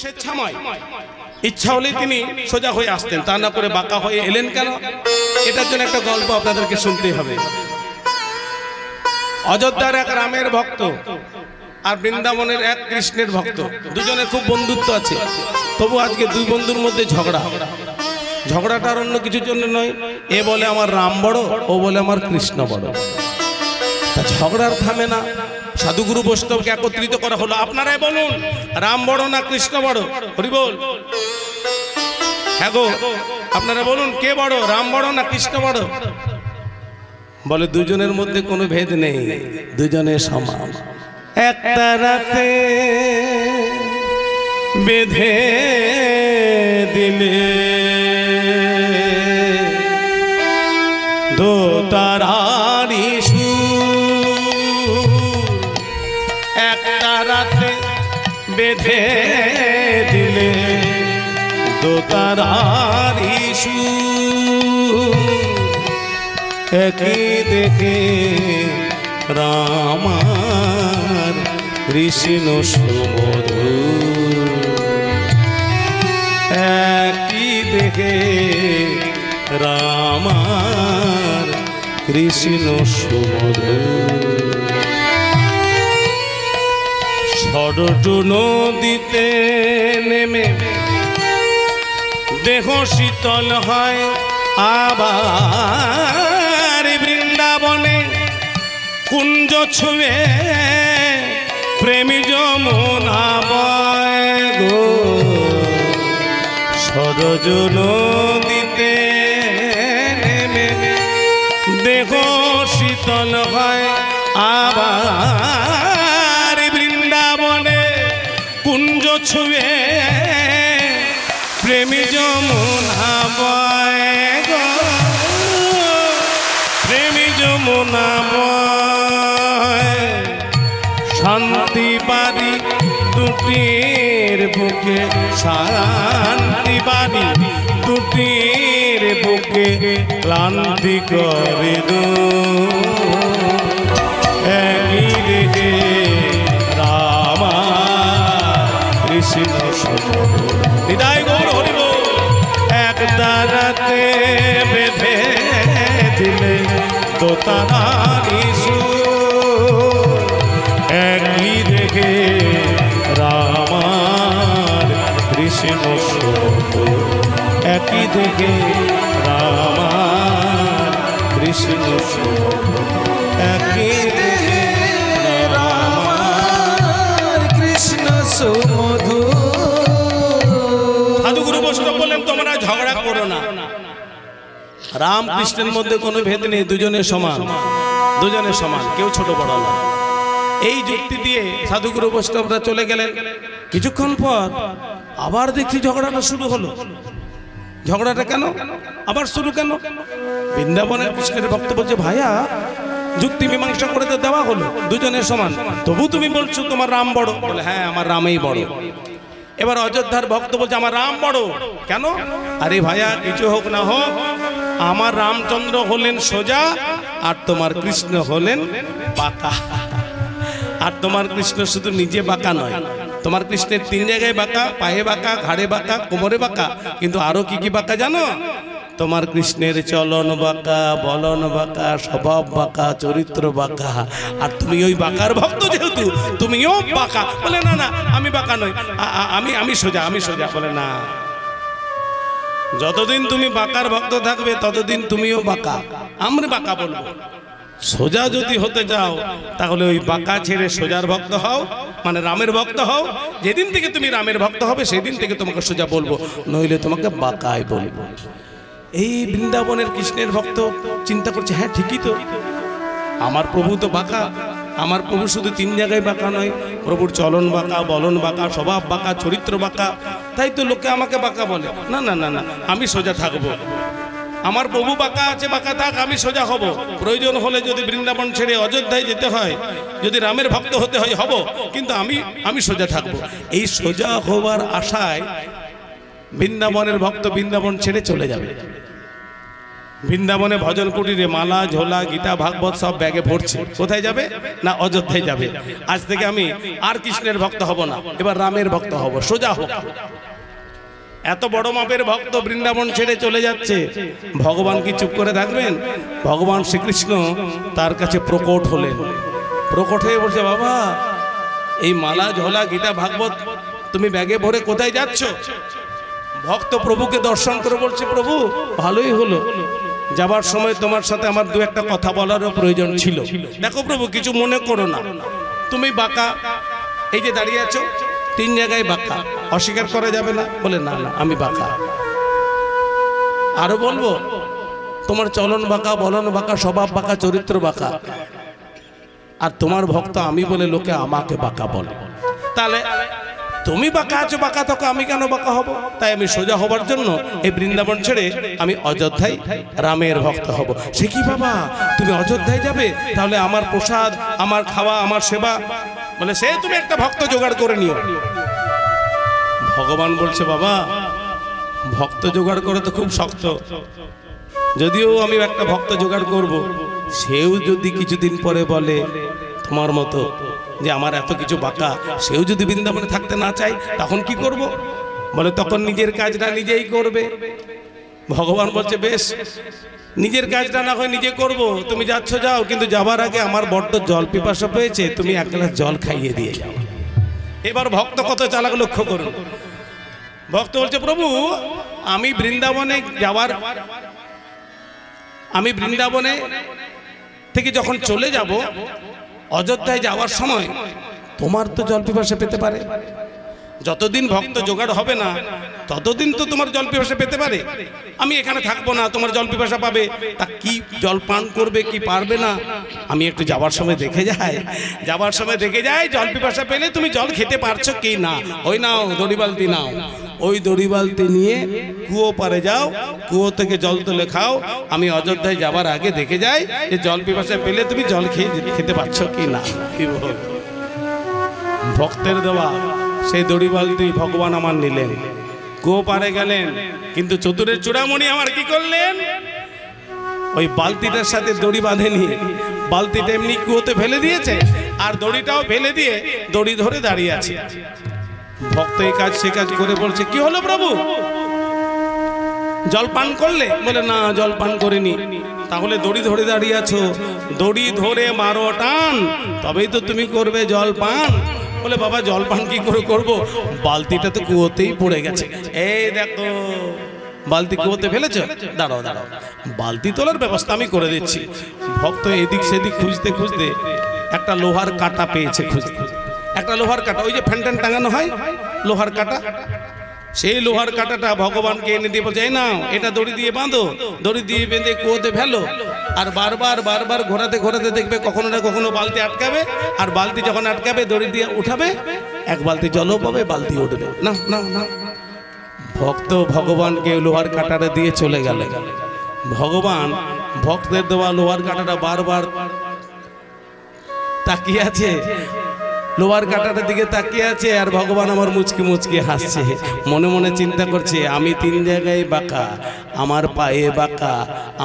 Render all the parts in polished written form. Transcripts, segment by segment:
স্বেচ্ছাময়, ইচ্ছা হলেই তিনি সোজা হয়ে আসতেন, তা না করে বাঁকা হয়ে এলেন কেন? এটার জন্য একটা গল্প আপনাদেরকে শুনতেই হবে। অযোধ্যার এক রামের ভক্ত আর বৃন্দাবনের এক কৃষ্ণের ভক্ত, দুজনের খুব বন্ধুত্ব আছে। তবু আজকে দুই বন্ধুর মধ্যে ঝগড়া। ঝগড়াটা আর অন্য কিছুর জন্য নয়, এ বলে আমার রাম বড়, ও বলে আমার কৃষ্ণ বড়। তা ঝগড়ার থামে না। সাধুগুরু বৈষ্ণবকে একত্রিত করা হলো, আপনারাই বলুন রাম বড় না কৃষ্ণ বড়? হরি বল। হ্যাঁ গো, আপনারা বলুন কে বড়, রাম বড় না কৃষ্ণ বড়? বলে দুজনের মধ্যে কোনো ভেদ নেই, দুজনে সমান। একটা রাতে বেঁধে দিলে দোতারারি সুর, একটা রাতে বেঁধে দিলে দোতারারি সুর, একই দেখে রাম আর কৃষ্ণ সুমধুর, একই দেখে রাম আর কৃষ্ণ সুমধুর। ষড়য নদীতে নেমে দেহ শীতল হয়, আবার বৃন্দাবনে কুঞ্জ ছুঁয়ে প্রেমী যমুনা বয় গো। সরজ নদীতে নেমে দেহ শীতল হয়, আবার বৃন্দাবনে কুঞ্জ ছুঁয়ে প্রেমী যমুনা বয় গো, প্রেমী যমুনা বয়। শান্তি বাড়ি দুটির বুকে, শান্তি বাড়ি দুটির বুকে ক্লান্তি করে একই রেখে রাম কৃষ্ণ হৃদয় গৌর হরিব। এক দাঁড়াতে বেঁধে দিলে দোতারারি সুর, একই দেখে রাম আর কৃষ্ণ সুমধুর, একই দেখে রাম আর কৃষ্ণ সুমধুর, একই দেখে রাম আর কৃষ্ণ সুমধুর। সাধুগুরু বৈষ্ণব বললেন তোমরা ঝগড়া করো না, রাম কৃষ্ণের মধ্যে কোনো ভেদ নেই, দুজনে সমান, দুজনে সমান, কেউ ছোট বড় না। এই যুক্তি দিয়ে সাধুগুরু বৈষ্ণবরা চলে গেলেন। কিছুক্ষণ পর আবার দেখছি ঝগড়াটা শুরু হলো। ঝগড়াটা কেন আবার শুরু কেন? বৃন্দাবনের কৃষ্ণের ভক্ত বলছে ভাইয়া যুক্তি মীমাংসা করে তো দেওয়া হলো, দুজনের সমান, তবু তুমি বলছো তোমার রাম বড়। বলে হ্যাঁ আমার রামেই বড়। এবার অযোধ্যার ভক্ত বলছে আমার রাম বড় কেন? আরে ভাইয়া কিছু হোক না হোক, আমার রামচন্দ্র হলেন সোজা আর তোমার কৃষ্ণ হলেন বাঁকা। আর তোমার কৃষ্ণ শুধু নিজে বাঁকা নয়, তোমার কৃষ্ণের তিন জায়গায় বাঁকা, পায়ে বাঁকা, ঘাড়ে বাঁকা, কোমরে বাঁকা, কিন্তু আরো কি কি বাঁকা জানো? তোমার কৃষ্ণের চলন বাঁকা, বলন বাঁকা, স্বভাব বাঁকা, চরিত্র বাঁকা। আর তুমি ওই বাঁকার ভক্ত যেহেতু তুমিও বাঁকা। বলে না না আমি বাঁকা নই, আমি সোজা, আমি সোজা। বলে না, যতদিন তুমি বাঁকার ভক্ত থাকবে ততদিন তুমিও বাঁকা, আমরা বাঁকা বলবো। সোজা যদি হতে যাও তাহলে ওই বাঁকা ছেড়ে সোজার ভক্ত হও, মানে রামের ভক্ত হও। যেদিন থেকে তুমি রামের ভক্ত হবে সেদিন থেকে তোমাকে সোজা বলবো, নইলে তোমাকে বাঁকাই বলবো। এই বৃন্দাবনের কৃষ্ণের ভক্ত চিন্তা করছে হ্যাঁ ঠিকই তো, আমার প্রভু তো বাঁকা, আমার প্রভু শুধু তিন জায়গায় বাঁকা নয়, প্রভুর চলন বাঁকা, বলন বাঁকা, স্বভাব বাঁকা, চরিত্র বাঁকা, তাই তো লোকে আমাকে বাঁকা বলে। না না না না, আমি সোজা থাকবো। আমার প্রভু বাঁকা আছে, বাঁকা থাক, আমি সোজা হব। প্রয়োজন হলে যদি বৃন্দাবন ছেড়ে অযোধ্যায় যেতে হয়, যদি রামের ভক্ত হতে হয় হব, কিন্তু আমি সোজা থাকবো। এই সোজা হবার আশায় বৃন্দাবনের ভক্ত বৃন্দাবন ছেড়ে চলে যাবে। বৃন্দাবনে ভজন কুটিরে মালা ঝোলা গীতা ভাগবত সব ব্যাগে ভরছে। কোথায় যাবে? না অযোধ্যায় যাবে। আজ থেকে আমি আর কৃষ্ণের ভক্ত হব না, এবার রামের ভক্ত হব, সোজা হোক। এত বড় মাপের ভক্ত বৃন্দাবন ছেড়ে চলে যাচ্ছে, ভগবান কি চুপ করে থাকবেন? ভগবান শ্রীকৃষ্ণ তার কাছে প্রকট হলেন। প্রকট হয়ে বলছে, বাবা এই মালা ঝোলা গীতা ভাগবত তুমি ব্যাগে ভরে কোথায় যাচ্ছ? ভক্ত প্রভুকে দর্শন করে বলছে, প্রভু ভালোই হলো, যাবার সময় তোমার সাথে আমার দু একটা কথা বলারও প্রয়োজন ছিল। দেখো প্রভু, কিছু মনে করো না, তুমি বাঁকা, এই যে দাঁড়িয়ে আছো 3 জায়গায় বাঁকা, অস্বীকার করা যাবে না। বলে না না আমি বাঁকা। আরো বলবো, তোমার চলন বাঁকা, বলন বাঁকা, স্বভাব বাঁকা, চরিত্র বাঁকা, আর তোমার ভক্ত আমি বলে লোকে আমাকে বাঁকা বলে। তাহলে তুমি বাঁকা আছো, বাঁকা থাকো, আমি কেন বাঁকা হব? তাই আমি সোজা হবার জন্য এই বৃন্দাবন ছেড়ে আমি অযোধ্যায় রামের ভক্ত হব। সে কি বাবা, তুমি অযোধ্যায় যাবে? তাহলে আমার প্রসাদ, আমার খাওয়া, আমার সেবা, বলে সে তুমি একটা ভক্ত জোগাড় করে নিও। ভগবান বলছে, বাবা ভক্ত জোগাড় করে তো খুব শক্ত, যদিও আমি একটা ভক্ত জোগাড় করব, সেও যদি কিছুদিন পরে বলে তোমার মতো যে আমার এত কিছু বাঁকা, সেও যদি বৃন্দাবনে থাকতে না চায়, তখন কি করব? বলে তখন নিজের কাজটা নিজেই করবে। ভগবান বলছে, বেশ, নিজের কাজটা না হয় নিজে করব, তুমি যাচ্ছ যাও, কিন্তু যাবার আগে আমার বড্ড জল পিপাসা পেয়েছে, তুমি 1 গ্লাস জল খাইয়ে দিয়ে যাও। এবার ভক্ত কত চালাক লক্ষ্য করুন। ভক্ত বলছে, প্রভু আমি বৃন্দাবনে থেকে যখন চলে যাব, অযোধ্যায় যাওয়ার সময় তোমার তো জল পিপাসা পেতে পারে, যতদিন ভক্ত জোগাড় হবে না ততদিন তো তোমার জল পিপাসা পেতে পারে। আমি এখানে থাকবো না, তোমার জল পিপাসা পাবে, তা কি জল পান করবে কি পারবে না, আমি একটু যাওয়ার সময় দেখে যাই, জল পিপাসা পেলে তুমি জল খেতে পারছো কি না। ওই নাও দড়ি বালতি নাও, ওই দড়ি বালতি নিয়ে কুয়ো পারে যাও, কুয়ো থেকে জল তুলে খাও। আমি অযোধ্যায় যাবার আগে দেখে যাই যে জল পিপাসা পেলে তুমি জল খেতে পারছো কি না। কি বল, ভক্তের দেওয়া সেই দড়ি বালতি ভগবান আমার নিলেন, কুয়ো পারে গেলেন, কিন্তু চতুরের চূড়ামণি আমার কি করলেন? ওই বালতিটার সাথে দড়ি বাঁধেনি, বালতিটা এমনি কুয়োতে ফেলে দিয়েছে, আর দড়িটাও ফেলে দিয়ে দড়ি ধরে দাঁড়িয়ে আছে। ভক্ত এই কাজ সে কাজ করে বলছে, কি হলো প্রভু, জল পান করলে? বলে না, জল পান করিনি। তাহলে দড়ি ধরে দাঁড়িয়ে আছো, দড়ি ধরে মারো টান, তবেই তো তুমি করবে জল পান। বলে বাবা জল পান কি করে করবো, বালতিটা তো কুয়োতেই পড়ে গেছে। এই দেখো বালতি কুয়োতে ফেলেছ, দাঁড়াও বালতি তোলার ব্যবস্থা আমি করে দিচ্ছি। ভক্ত এদিক সেদিক খুঁজতে খুঁজতে একটা লোহার কাঁটা পেয়েছে, একটা লোহার কাঁটা, ওই যে ফ্যানট্যান টাঙানো হয় লোহার কাঁটা, সেই লোহার কাঁটাটা ভগবানকে এনে দিয়ে বলছে, এই নাও, এটা দড়ি দিয়ে বাঁধো, দড়ি দিয়ে বেঁধে কুয়োতে ফেলো, আর বারবার ঘোরাতে দেখবে কখনো না কখনো বালতি আটকাবে, আর বালতি যখন আটকাবে দড়ি দিয়ে উঠাবে, 1 বালতি জলও পাবে, বালতি উঠবে না। ভক্ত ভগবানকে লোহার কাঁটাটা দিয়ে চলে গেল। ভগবান ভক্তের দেওয়া লোহার কাঁটাটা বারবার তাকিয়ে আছে, লোহার কাঁটাটার দিকে তাকিয়ে আছে, আর ভগবান আমার মুচকি হাসছে, মনে মনে চিন্তা করছে, আমি 3 জায়গায় বাঁকা, আমার পায়ে বাঁকা,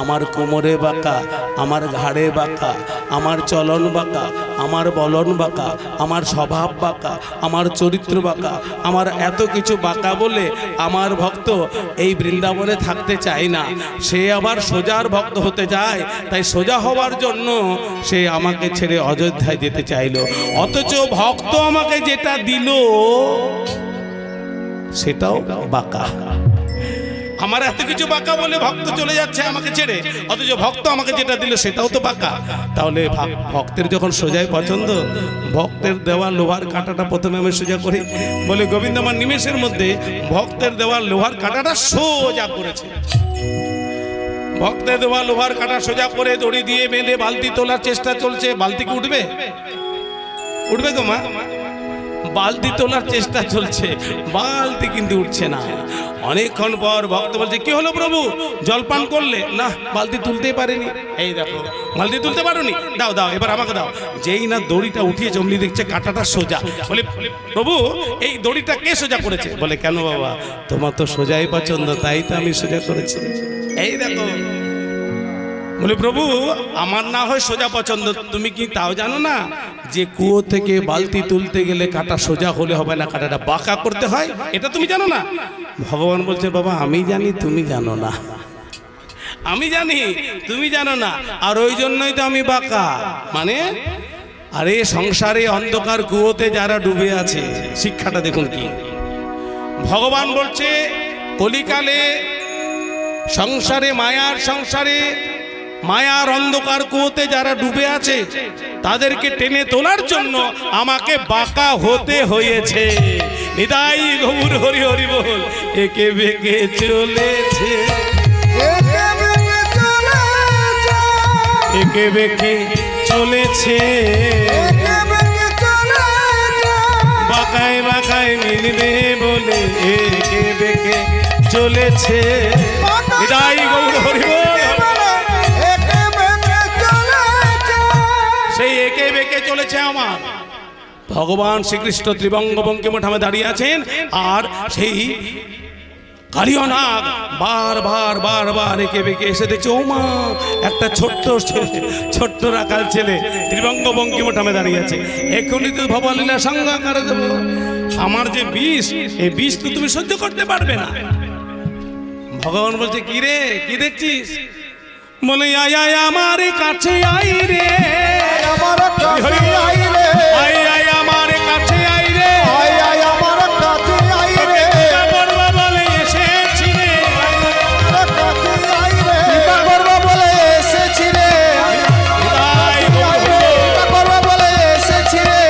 আমার কোমরে বাঁকা, আমার ঘাড়ে বাঁকা, আমার চলন বাঁকা, আমার বলন বাঁকা, আমার স্বভাব বাঁকা, আমার চরিত্র বাঁকা, আমার এত কিছু বাঁকা বলে আমার ভক্ত এই বৃন্দাবনে থাকতে চায় না, সে আবার সোজার ভক্ত হতে চায়। তাই সোজা হওয়ার জন্য সে আমাকে ছেড়ে অযোধ্যায় যেতে চাইলো, অথচ ভক্ত আমাকে যেটা দিল সেটাও বাঁকা। আমার এত কিছু বাঁকা বলে ভক্ত চলে যাচ্ছে আমাকে ছেড়ে, অথচ ভক্ত আমাকে যেটা দিল সেটাও তো বাঁকা। তাহলে ভক্তের যখন সোজাই পছন্দ, ভক্তের দেওয়া লোহার কাঁটাটা প্রথমে আমি সোজা করি। বলে গোবিন্দ আমার নিমেষের মধ্যে ভক্তের দেওয়া লোহার কাঁটাটা সোজা করেছে। ভক্তের দেওয়া লোহার কাঁটা সোজা করে দড়ি দিয়ে বেঁধে বালতি তোলার চেষ্টা চলছে। বালতি কি উঠবে? উঠবে গো মা? বালতি তোলার চেষ্টা চলছে, বালতি কিন্তু উঠছে না। অনেকক্ষণ পর ভক্ত বলছে, কি হলো প্রভু, জলপান করলে? না, বালতি তুলতেই পারেনি। এই দেখো, বালতি তুলতে পারোনি, দাও এবার আমাকে দাও। যেই না দড়িটা উঠিয়েছে অমনি দেখছে কাঁটাটা সোজা। বলে প্রভু এই দড়িটা কে সোজা করেছে? বলে কেন বাবা, তোমার তো সোজাই পছন্দ, তাই তো আমি সোজা করেছি। এই দেখো বলে প্রভু আমার না হয় সোজা পছন্দ, তুমি কি তাও জানো না যে কুয়ো থেকে বালতি তুলতে গেলে কাটা সোজা হলে হবে না, কাটাটা বাঁকা করতে হয়, এটা তুমি জানো না? ভগবান বলছে বাবা আমি জানি, তুমি জানো না। আমি জানি, তুমি জানো না, আর ওই জন্যই তো আমি বাঁকা। মানে আরে সংসারে অন্ধকার কুয়োতে যারা ডুবে আছে, শিক্ষাটা দেখুন কি ভগবান বলছে, কলিকালে সংসারে মায়ার অন্ধকার কুয়োতে যারা ডুবে আছে তাদেরকে টেনে তোলার জন্য আমাকে বাঁকা হতে হয়েছে। নিতাই গৌর হরি হরি বল। একে বেঁকে চলেছে, একে বেঁকে চলেছে, বাঁকায় বাঁকায় মিলবে বলে একে বেঁকে চলেছে। নিতাই গৌর হরি বল। সেই একে বেঁকে চলেছে আমার ভগবান শ্রীকৃষ্ণ ত্রিবঙ্গ বঙ্কিমঠামে দাঁড়িয়ে আছেন, আর সেই কালিয়ানাগ বারবার একে বেঁকে এসে দেখছে, ও মা একটা ছোট্ট রাখাল ছেলে ত্রিবঙ্গ বঙ্কিমঠামে দাঁড়িয়ে আছে, এখনই তো ভবলীলা সংজ্ঞা করে দেবো। আমার যে বিষ, এই বিষ তো তুমি সহ্য করতে পারবে না। ভগবান বলছে কি রে, কি দেখছিস? বলে আয় আয় আমার কাছে আই রে, আমার কাছে আই রে, আয় আয় আমার কাছে আই রে, আয় আয় আমার কাছে আই রে, করব বলে এসেছি রে, আমার কাছে আই রে, করব বলে এসেছি রে, তাই করব বলে এসেছি রে,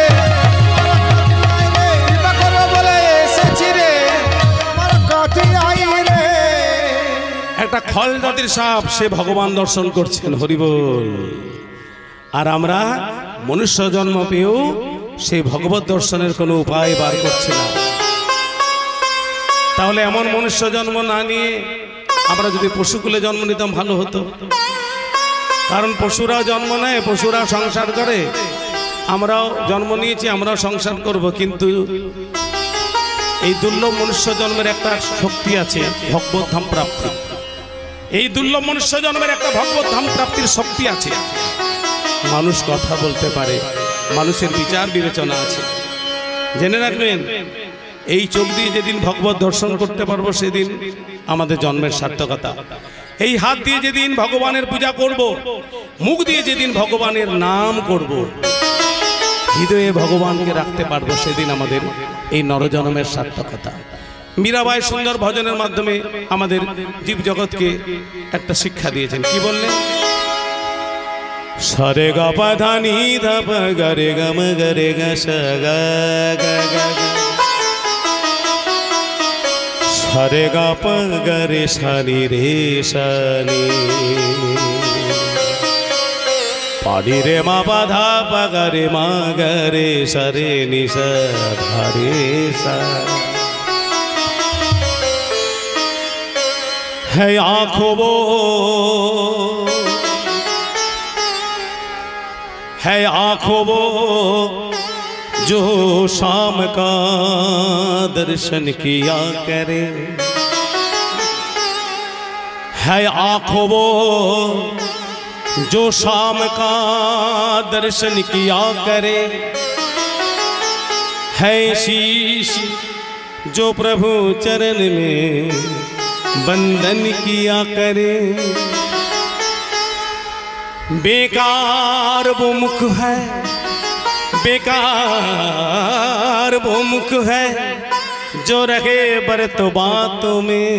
করব বলে এসেছি রে, আমার কাছে আই রে। একটা খল জাতির সাপ, সে ভগবান দর্শন করছেন, হরিবল। আর আমরা মনুষ্য জন্ম পেয়েও সেই ভগবত দর্শনের কোনো উপায় বার করছি না। তাহলে এমন মনুষ্য জন্ম না নিয়ে আমরা যদি পশুকুলে জন্ম নিতাম ভালো হতো। কারণ পশুরা জন্ম নেয়, পশুরা সংসার করে, আমরাও জন্ম নিয়েছি, আমরাও সংসার করব, কিন্তু এই দুর্লভ মনুষ্য জন্মের একটা শক্তি আছে, ভগবত ধাম প্রাপ্তি। এই দুর্লভ মনুষ্য জন্মের একটা ভগবত ধাম প্রাপ্তির শক্তি আছে। মানুষ কথা বলতে পারে, মানুষের বিচার বিবেচনা আছে। জেনে রাখবেন, এই চোখ দিয়ে যেদিন ভগবত দর্শন করতে পারবো সেদিন আমাদের জন্মের সার্থকতা। এই হাত দিয়ে যেদিন ভগবানের পূজা করব, মুখ দিয়ে যেদিন ভগবানের নাম করব, হৃদয়ে ভগবানকে রাখতে পারবো, সেদিন আমাদের এই নরজন্মের সার্থকতা। মীরাবাই সুন্দর ভজনের মাধ্যমে আমাদের জীব জগৎকে একটা শিক্ষা দিয়েছেন। কি বললেন? সরে গা পা ধা নি ধা পা গা রে গা মা গা রে গা সা গা গা গা, সরে গা পা গা রে সা নি রে সা নি, পা নি রে মা পা ধা পা গা রে মা গা রে সা রে নি সা ধা রে সা। है आँखों वो, है आँखों वो जो शाम का दर्शन किया करे, है आँखों वो जो शाम का दर्शन किया करे, है शीश जो प्रभु चरण में बंधन किया करे। बेकार वो मुख है, बेकार वो मुख है जो रहे बरत बातों में।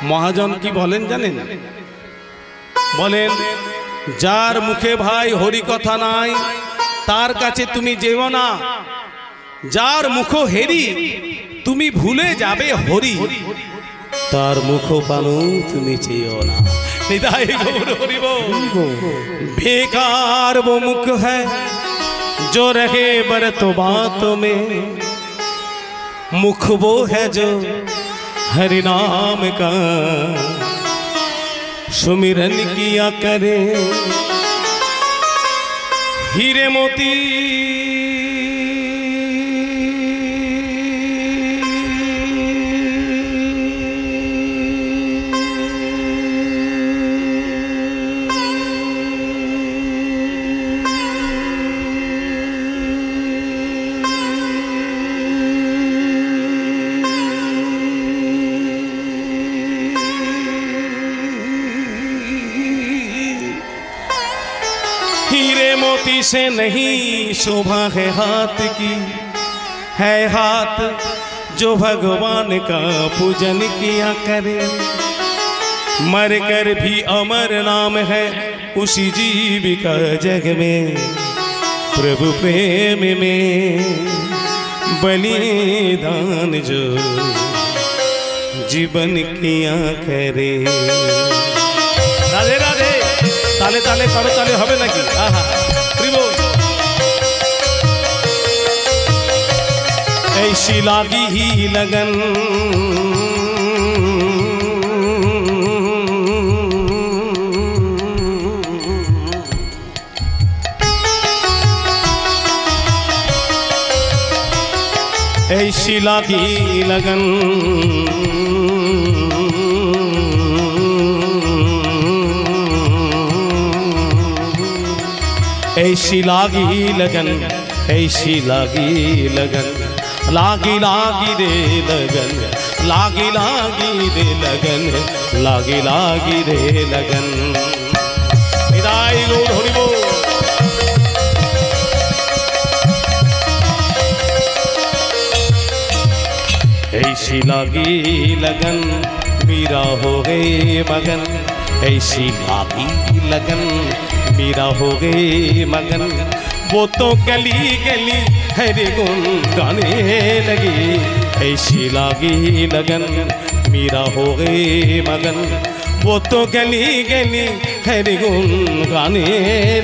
মহাজন কি বলেন জানেন? বলেন, যার মুখে ভাই হরি কথা নাই তার কাছে তুমি যেও না, যার মুখ হেরি তুমি ভুলে যাবে হরি, তার মুখ পানো তুমি চেয়েও না। নিতাই গৌর হরি বল। बेकार वो मुख है जो रहे बरत बातों में, मुख वो है जो हरि नाम का सुमिरन किया करे। हीरे मोती मोती से नहीं शोभा है हाथ की, है हाथ जो भगवान का पूजन किया करे। मर कर भी अमर नाम है उसी जीविका जग में, प्रभु प्रेम में बलिदान जो जीवन किया करे। राधे राधे। ताले ताले करो ताले হবে নাকি? आहा प्रिबो ऐसी लागी ही लगन, ऐसी लागी लगन ऐसी लागी लगन, ऐसी लागी लगन, लागी लागी रे लगन, लागी लागी रे लगन, लागी लागी रे लगन। निदाई गौर हरि बोल। ऐसी लागी लगन मीरा हो गए मगन, ऐसी लागी लगन मीरा हो गए मगन। वो तो गली गली हरे गुन गाने लगी, ऐसी लागी लगन मीरा हो गए मगन। वो तो गली गली हरे गुन गाने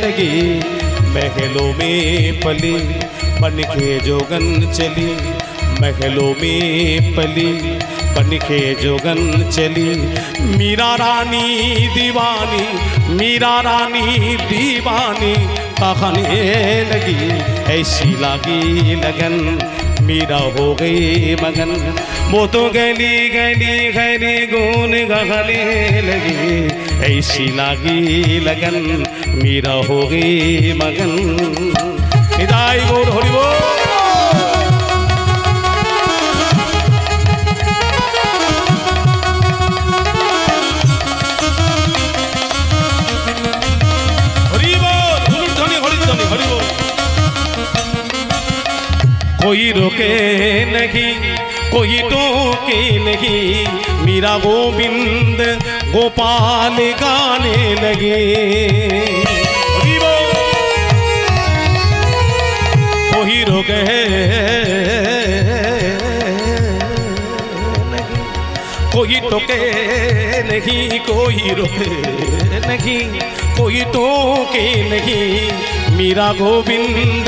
लगी। महलों में पली बन के जोगन चली, महलों में पली बन के जोगन चली। मीरा रानी दीवानी, मीरा रानी दीवानी कहने लगी, ऐसी लागी लगन मीरा हो गई मगन। वो तो गली गली गली गुन गाने लगी, ऐसी लागी लगन मीरा हो गई मगन। निदाई गौर हरि बोल। कोई रोके नहीं, कोई टोके नहीं, मीरा गोविंद गोपाल गाने लगे। कोई रोके नहीं, कोई टोके नहीं, कोई रोके नहीं, कोई टोके नहीं, मीरा गोविंद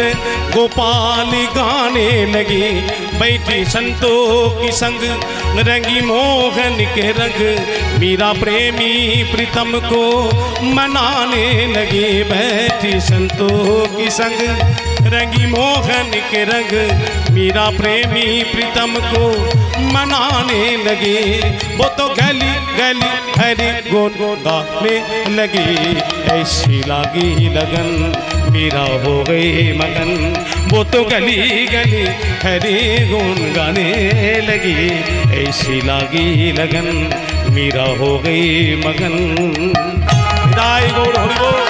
गोपाल गाने लगे। बैठी संतों की संग रंगी मोहन के रंग, मीरा प्रेमी प्रीतम को मनाने लगे। बैठी संतों की संग रंगी मोहन के रंग, मीरा प्रेमी प्रीतम को मनाने लगे। वो तो गली गली हरे गुन गाने लगे, ऐसी लागी लगन मीरा हो गई मगन। वो तो गली गली हरे गुन गाने लगी, ऐसी लागी लगन मीरा हो गई मगन। निदाई गौर हरि बोल।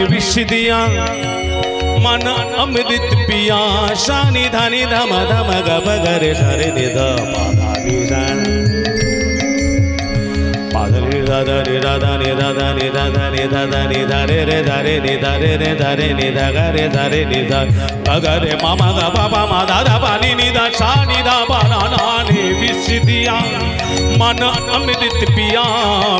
विष दिया मन अमृत पिया, शानी धानी धम धम गब गरे धरे निध पाधानी जान पाधरे दादा रे दादा रे दादा रे दादा रे दादा रे धारे रे धारे रे धारे रे धारे रे धागा रे धारे रे धागा रे मामा गा बाबा मा दादा पानी निधा शानी धा बाना नानी विष दिया मन अमृत पिया।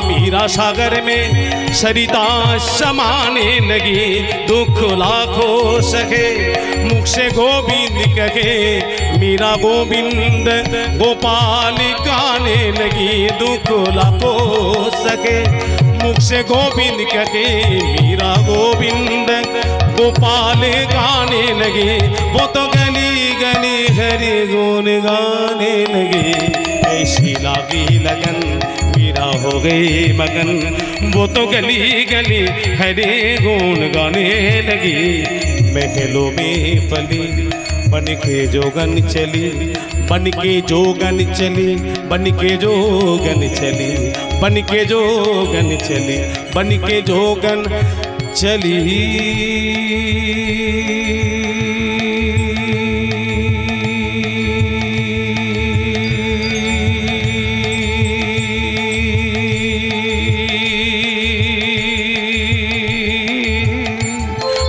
मीरा सागर में सरिता समाने लगी, दुख लाखों सहे मुख से गोविंद कहे। मीरा गोविंद गोपाल गाने लगी, दुख लाखों सके मुख से गोविंद कहे। मीरा गोविंद गोपाल गाने लगे, वो तो गली गली हरि गुन गाने लगे। ऐसी लागी लगन मीरा मीरा हो गई मगन, वो तो गली गली हरे गुण गाने लगी। महलों में पली बन के जोगन चली, बन के जोगन चली, बन के जोगन चली, बन के जोगन चली, बन के जोगन चली।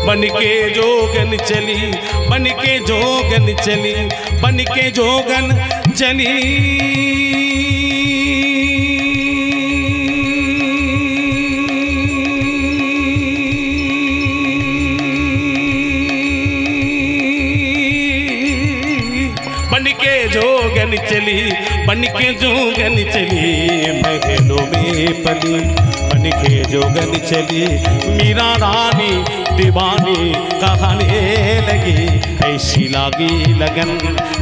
बन के जोगन चली, बन के जोगन चली, बन के जोगन चली। बन के जोगन चली, बन के जोगन चली, महलों में पली बन के जोगन चली। मीरा रानी दीवानी कहाने लगी, ऐसी लागी लगन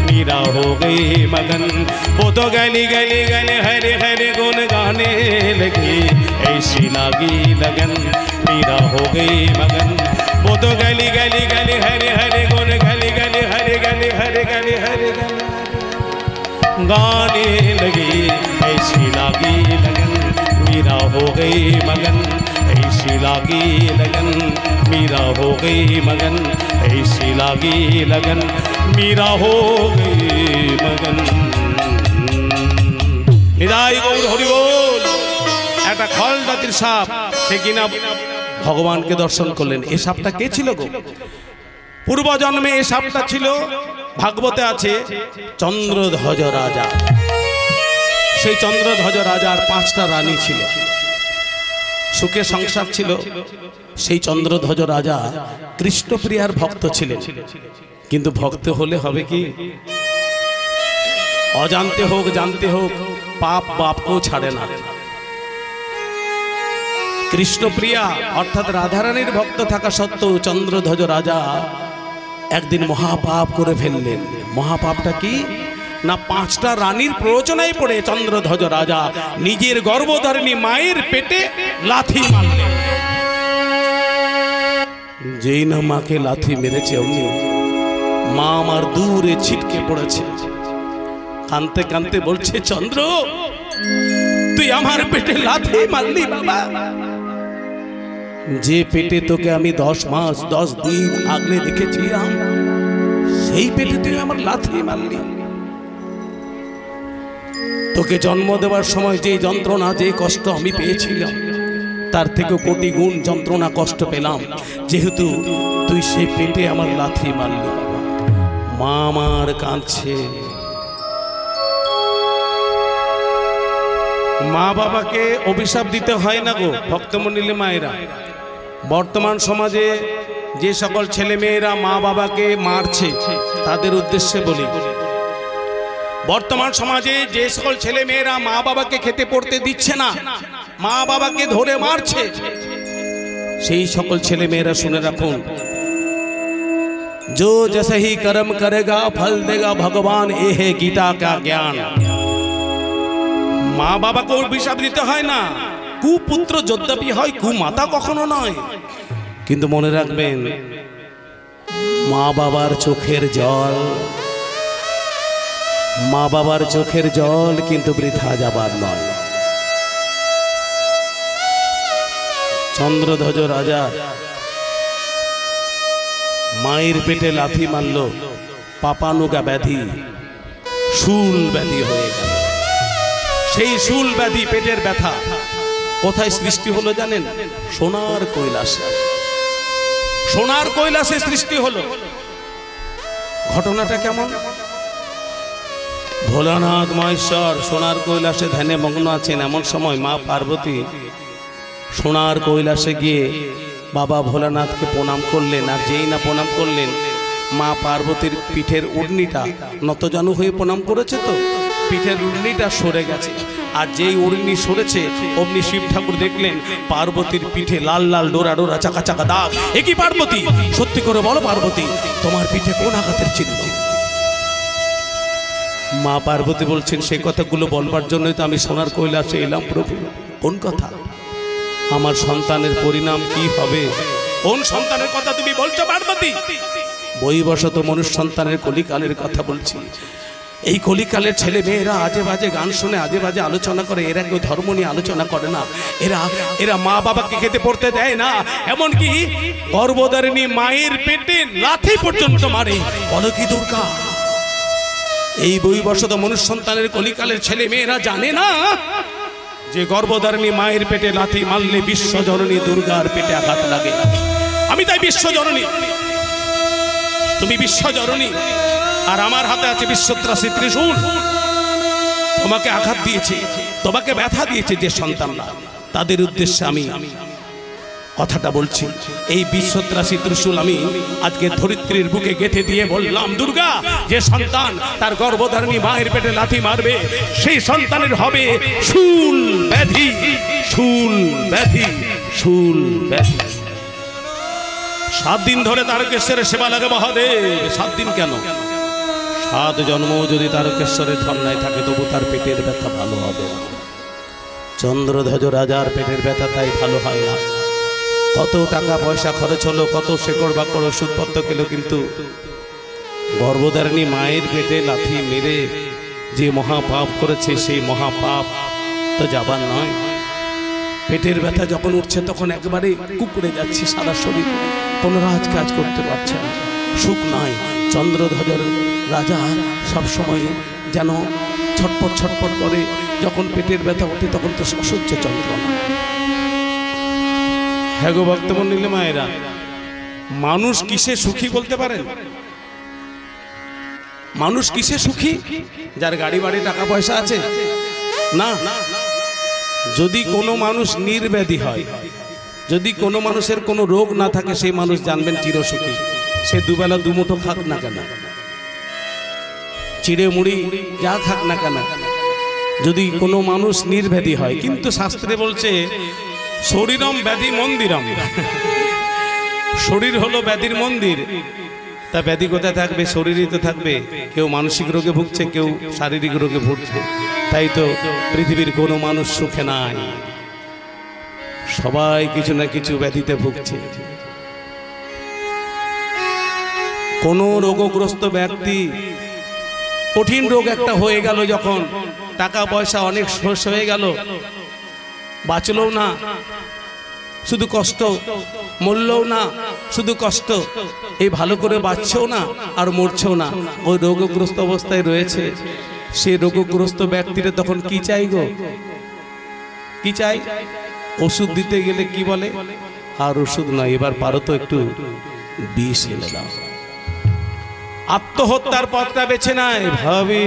मीरा हो गई मगन। वो तो गली गली गली हरे हरे गुण गाने लगी, ऐसी लागी लगन मीरा हो गई मगन। वो तो गली गली गली हरे हरे गुण गली गली हरे गली हरे गली हरे गली गाने लगी, ऐसी लागी लगन मीरा हो गई मगन, ऐसी लागी लगन मीरा हो गई मगन, ऐसी लागी लगन मीरा हो गई मगन। নিতাই গৌর হরি বল। একটা খল জাতির সাপ, সে কিনা ভগবানকে দর্শন করলেন। এই সাপটা কে ছিল গো? পূর্ব জন্মে এই সাপটা ছিল, ভাগবতে আছে, চন্দ্রধ্বজ রাজা। সেই চন্দ্রধ্বজ রাজার 5টা রানী ছিল, সুখে সংসার ছিল। সেই চন্দ্রধ্বজ রাজা কৃষ্ণপ্রিয়ার ভক্ত ছিলেন, কিন্তু ভক্ত হলে হবে কি, অজান্তে হোক জানতে হোক পাপ বাপকেও ছাড়ে না। কৃষ্ণপ্রিয়া অর্থাৎ রাধারানীর ভক্ত থাকা সত্ত্বেও চন্দ্রধ্বজ রাজা একদিন মহাপাপ করে ফেললেন। মহাপাপটা কি না, 5টা রানীর প্ররোচনায় পড়ে চন্দ্রধ্বজ রাজা নিজের গর্ভধারিণী মায়ের পেটে লাথি মারলেন। যেই না মাকে লাথি মেরেছে, অমনি মা আমার দূরে ছিটকে পড়েছে, কাঁদতে কাঁদতে বলছে, চন্দ্র তুই আমার পেটে লাথি মারলি বাবা, যে পেটে তোকে আমি 10 মাস 10 দিন আগলে দেখেছিলাম, সেই পেটে তুই আমার লাথি মারলি। তোকে জন্ম দেওয়ার সময় যে যন্ত্রণা যে কষ্ট আমি পেয়েছিলাম, তার থেকে কোটি গুণ যন্ত্রণা কষ্ট পেলাম, যেহেতু তুই সেই পেটে আমার লাথি মারলি বাবা। মা আমার কাঁদছে। মা বাবাকে অভিশাপ দিতে হয় না গো ভক্তমণ্ডলী মায়েরা। বর্তমান সমাজে যে সকল ছেলে মেয়েরা মা বাবাকে মারছে, তাদের উদ্দেশ্যে বলি, বর্তমান সমাজে যে সকল ছেলে মেয়েরা মা বাবাকে খেতে পড়তে দিচ্ছে না, মা বাবাকে ধরে মারছে, সেই সকল ছেলে মেয়েরা শুনে রাখুন, जो जैसे ही कर्म करेगा फल देगा भगवान, ये है गीता का ज्ञान। মা বাবাকে অভিশাপ দিতে হয় না, কুপুত্র যদ্যপি হয়, কুমাতা কখনো নয়। কিন্তু মনে রাখবেন, মা বাবার চোখের জল, মা বাবার চোখের জল কিন্তু বৃথা যাবার নয়। চন্দ্রধ্বজ রাজা মায়ের পেটে লাথি মারল, পাপানুগা ব্যাধি, শুল ব্যাধি হয়ে গেল। সেই শুল ব্যাধি, পেটের ব্যথা কোথায় সৃষ্টি হলো জানেন? সোনার কৈলাসে। সোনার কৈলাসে সৃষ্টি হলো। ঘটনাটা কেমন? ভোলানাথ মহেশ্বর সোনার কৈলাসে ধ্যানে মগ্ন আছেন। এমন সময় মা পার্বতী সোনার কৈলাসে গিয়ে বাবা ভোলানাথকে প্রণাম করলেন। আর যেই না প্রণাম করলেন, মা পার্বতীর পিঠের উড়নিটা নতজানু হয়ে প্রণাম করেছে, তো পিঠের উড়নিটা সরে গেছে। আর যেই উড়নি সরেছে, অমনি শিব ঠাকুর দেখলেন পার্বতীর পিঠে লাল লাল ডোরা ডোরা চাকা চাকা দাগ। এ কি পার্বতী? সত্যি করে বলো পার্বতী, তোমার পিঠে কোন আঘাতের চিহ্ন? মা পার্বতী বলছেন সেই কথাগুলো বলবার জন্যই তো আমি সোনার কৈলাসে এলাম প্রভু। কোন কথা? আমার সন্তানের পরিণাম কি হবে? কোন সন্তানের কথা তুমি বলছো পার্বতী? বৈবশত মনুষ্য সন্তানের কলিকালের কথা বলছি। এই কলিকালের ছেলে মেয়েরা আজে বাজে গান শুনে, আজে বাজে আলোচনা করে। এরা কেউ ধর্ম নিয়ে আলোচনা করে না। এরা মা বাবাকে খেতে পড়তে দেয় না, এমনকি গর্ভধারিণী মায়ের পেটে লাথি পর্যন্ত মারে। বলো কি দুর্গা? এই বৈবশত মনুষ্য সন্তানের কলিকালের ছেলে মেয়েরা জানে না যে গর্ভধারিণী মায়ের পেটে লাথি মারলে বিশ্বজননী দুর্গার পেটে আঘাত লাগে। আমি তাই বিশ্বজননী, তুমি বিশ্বজননী, আর আমার হাতে আছে বিশ্বত্রাসী ত্রিশূল। তোমাকে আঘাত দিয়েছে, তোমাকে ব্যথা দিয়েছে যে সন্তানরা, তাদের উদ্দেশ্যে আমি কথাটা বলছি। এই বিশ্বত্রাসী ত্রিশূল আমি আজকে ধরিত্রীর বুকে গেঁথে দিয়ে বললাম, দুর্গা, যে সন্তান তার গর্ভধারিণী মায়ের পেটে লাথি মারবে সেই সন্তানের হবে শূল ব্যাধি, শূল ব্যাধি, শূল ব্যাধি। 7 দিন ধরে তারকেশ্বরের সেবা লাগে মহাদেব। 7 দিন কেন? 7 জন্ম যদি তারকেশ্বরের ধন্যায় থাকে তবু তার পেটের ব্যথা ভালো হবে না। চন্দ্রধ্বজ রাজার পেটের ব্যথা তাই ভালো হয় না। কত টাকা পয়সা খরচ হলো, কত শেকড় বাকড় ওষুধপত্র খেলো, কিন্তু গর্ভধারিণী মায়ের পেটে লাথি মেরে যে মহাপাপ করেছে সেই মহাপাপ তো যাবার নয়। পেটের ব্যথা যখন উঠছে তখন একবারে কুকুরে যাচ্ছে সারা শরীর, কোনো কাজ করতে পারছে না, সুখ নাই। চন্দ্রধ্বজের রাজা সবসময় যেন ছটপট ছটপট করে। যখন পেটের ব্যথা ওঠে তখন তো অসহ্য যন্ত্রণা। হ্যাঁ গো ভক্তমন্ডলী মায়েরা, মানুষ কিসে সুখী বলতে পারেন? মানুষ কিসে সুখী? যার গাড়ি বাড়ি টাকা পয়সা আছে না। যদি কোনো মানুষ নির্ব্যাধি হয়, যদি কোনো মানুষের কোনো রোগ না থাকে, সেই মানুষ জানবেন চিরসুখী। সে দুবেলা দুমুঠো খাক না কেন, চিড়ে মুড়ি যা খাক না কেন, যদি কোনো মানুষ নির্ব্যাধি হয়। কিন্তু শাস্ত্রে বলছে শরীরম ব্যাধি মন্দিরম, শরীর হলো ব্যাধির মন্দির। তা ব্যাধি কোথায় থাকবে? শরীরই তো থাকবে। কেউ মানসিক রোগে ভুগছে, কেউ শারীরিক রোগে ভুগছে। তাই তো পৃথিবীর কোনো মানুষ সুখে নাই, সবাই কিছু না কিছু ব্যাধিতে ভুগছে। কোন রোগগ্রস্ত ব্যক্তি, কঠিন রোগ একটা হয়ে গেল, যখন টাকা পয়সা অনেক শেষ হয়ে গেল, বাঁচলও না, শুধু কষ্ট, মরলও না, শুধু কষ্ট, এই ভালো করে বাঁচছেও না আর মরছেও না, ওই রোগগ্রস্ত অবস্থায় রয়েছে। সে রোগগ্রস্ত ব্যক্তিরা তখন কি চাই গো? কি চাই? ওষুধ দিতে গেলে কি বলে? আর ওষুধ নয়, এবার পারো তো একটু বিষ এনে দাও। আত্মহত্যার পথটা বেছে নেয়, ভাবে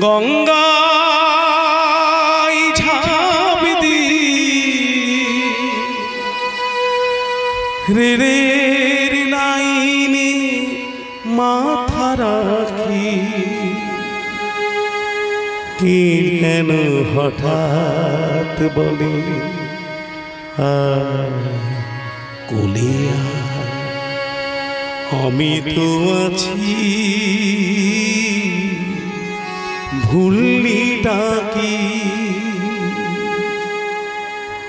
গঙ্গায় ঝাঁপ দি রেলের লাইনে মাথা রাখি, কে কেন হঠাৎ বলে কোলে আমি তো আছি, ভুললি ডাকি।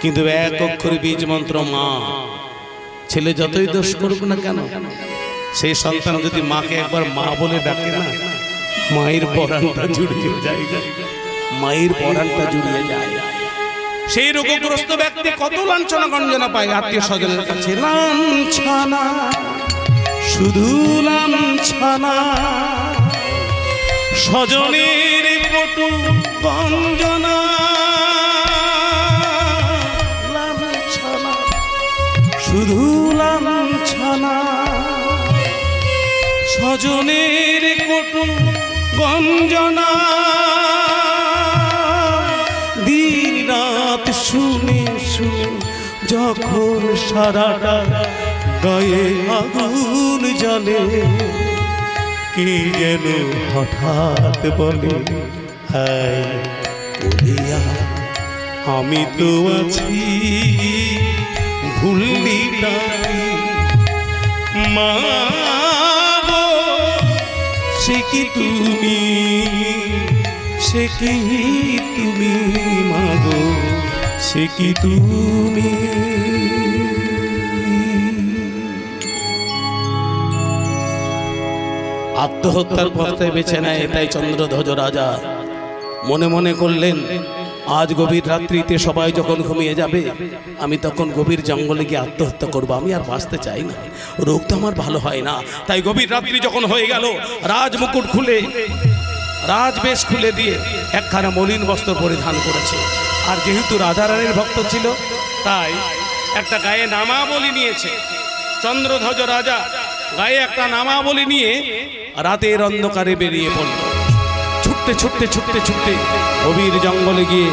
কিন্তু এক অক্ষর বীজ মন্ত্র মা। ছেলে যতই দোষ করুক না কেন, সেই সন্তান যদি মাকে একবার মা বলে ডাকে না, মায়ের পরাণটা জুড়িয়ে যায়, মায়ের পরাণটা জুড়িয়ে যায়। সেই রোগগ্রস্ত ব্যক্তি কত লাঞ্ছনা গঞ্জনা পায় আত্মীয় স্বজনের কাছে। লাঞ্ছনা, শুধু লাঞ্ছনা, স্বজনের কটু গঞ্জনা, লাঞ্ছনা, শুধু লাঞ্ছনা, স্বজনের কটু গঞ্জনা। দিন রাত শুনে শুনে যখন সারাটা গায়ে আগুন জ্বলে, কে যেন হঠাৎ বলে বলিয়া আমি তো আছি, ভুললি ডাকি। মা সে কি তুমি, সে কি তুমি মাগো, সে কি তুমি। আত্মহত্যার পথে বেছে নেয় তাই চন্দ্রধ্বজ রাজা মনে মনে করলেন, আজ গভীর রাত্রিতে সবাই যখন ঘুমিয়ে যাবে আমি তখন গভীর জঙ্গলে গিয়ে আত্মহত্যা করবো। আমি আর বাঁচতে চাই না, রোগ তো আমার ভালো হয় না। তাই গভীর রাত্রি যখন হয়ে গেল, রাজমুকুট খুলে রাজবেশ খুলে দিয়ে একখানা মলিন বস্ত্র পরিধান করেছে। আর যেহেতু রাধারানীর ভক্ত ছিল তাই একটা গায়ে নামাবলী নিয়েছে। চন্দ্রধ্বজ রাজা গায়ে একটা নামাবলী নিয়ে রাতের অন্ধকারে বেরিয়ে পড়ল। ছুটতে ছুটতে ছুটতে ছুটতে গভীর জঙ্গলে গিয়ে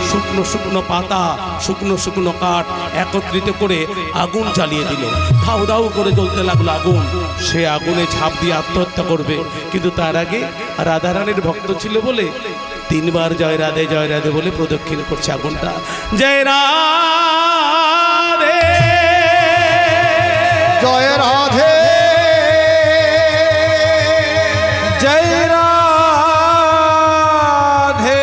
শুকনো শুকনো পাতা, শুকনো শুকনো কাঠ একত্রিত করে আগুন জ্বালিয়ে দিল। ধাউ ধাউ করে জ্বলতে লাগলো আগুন। সে আগুনে ঝাঁপ দিয়ে আত্মহত্যা করবে, কিন্তু তার আগে রাধারানীর ভক্ত ছিল বলে 3 বার জয় রাধে বলে প্রদক্ষিণ করছে আগুনটা। জয় রাধে, জয় রাধে, জয় রাধে।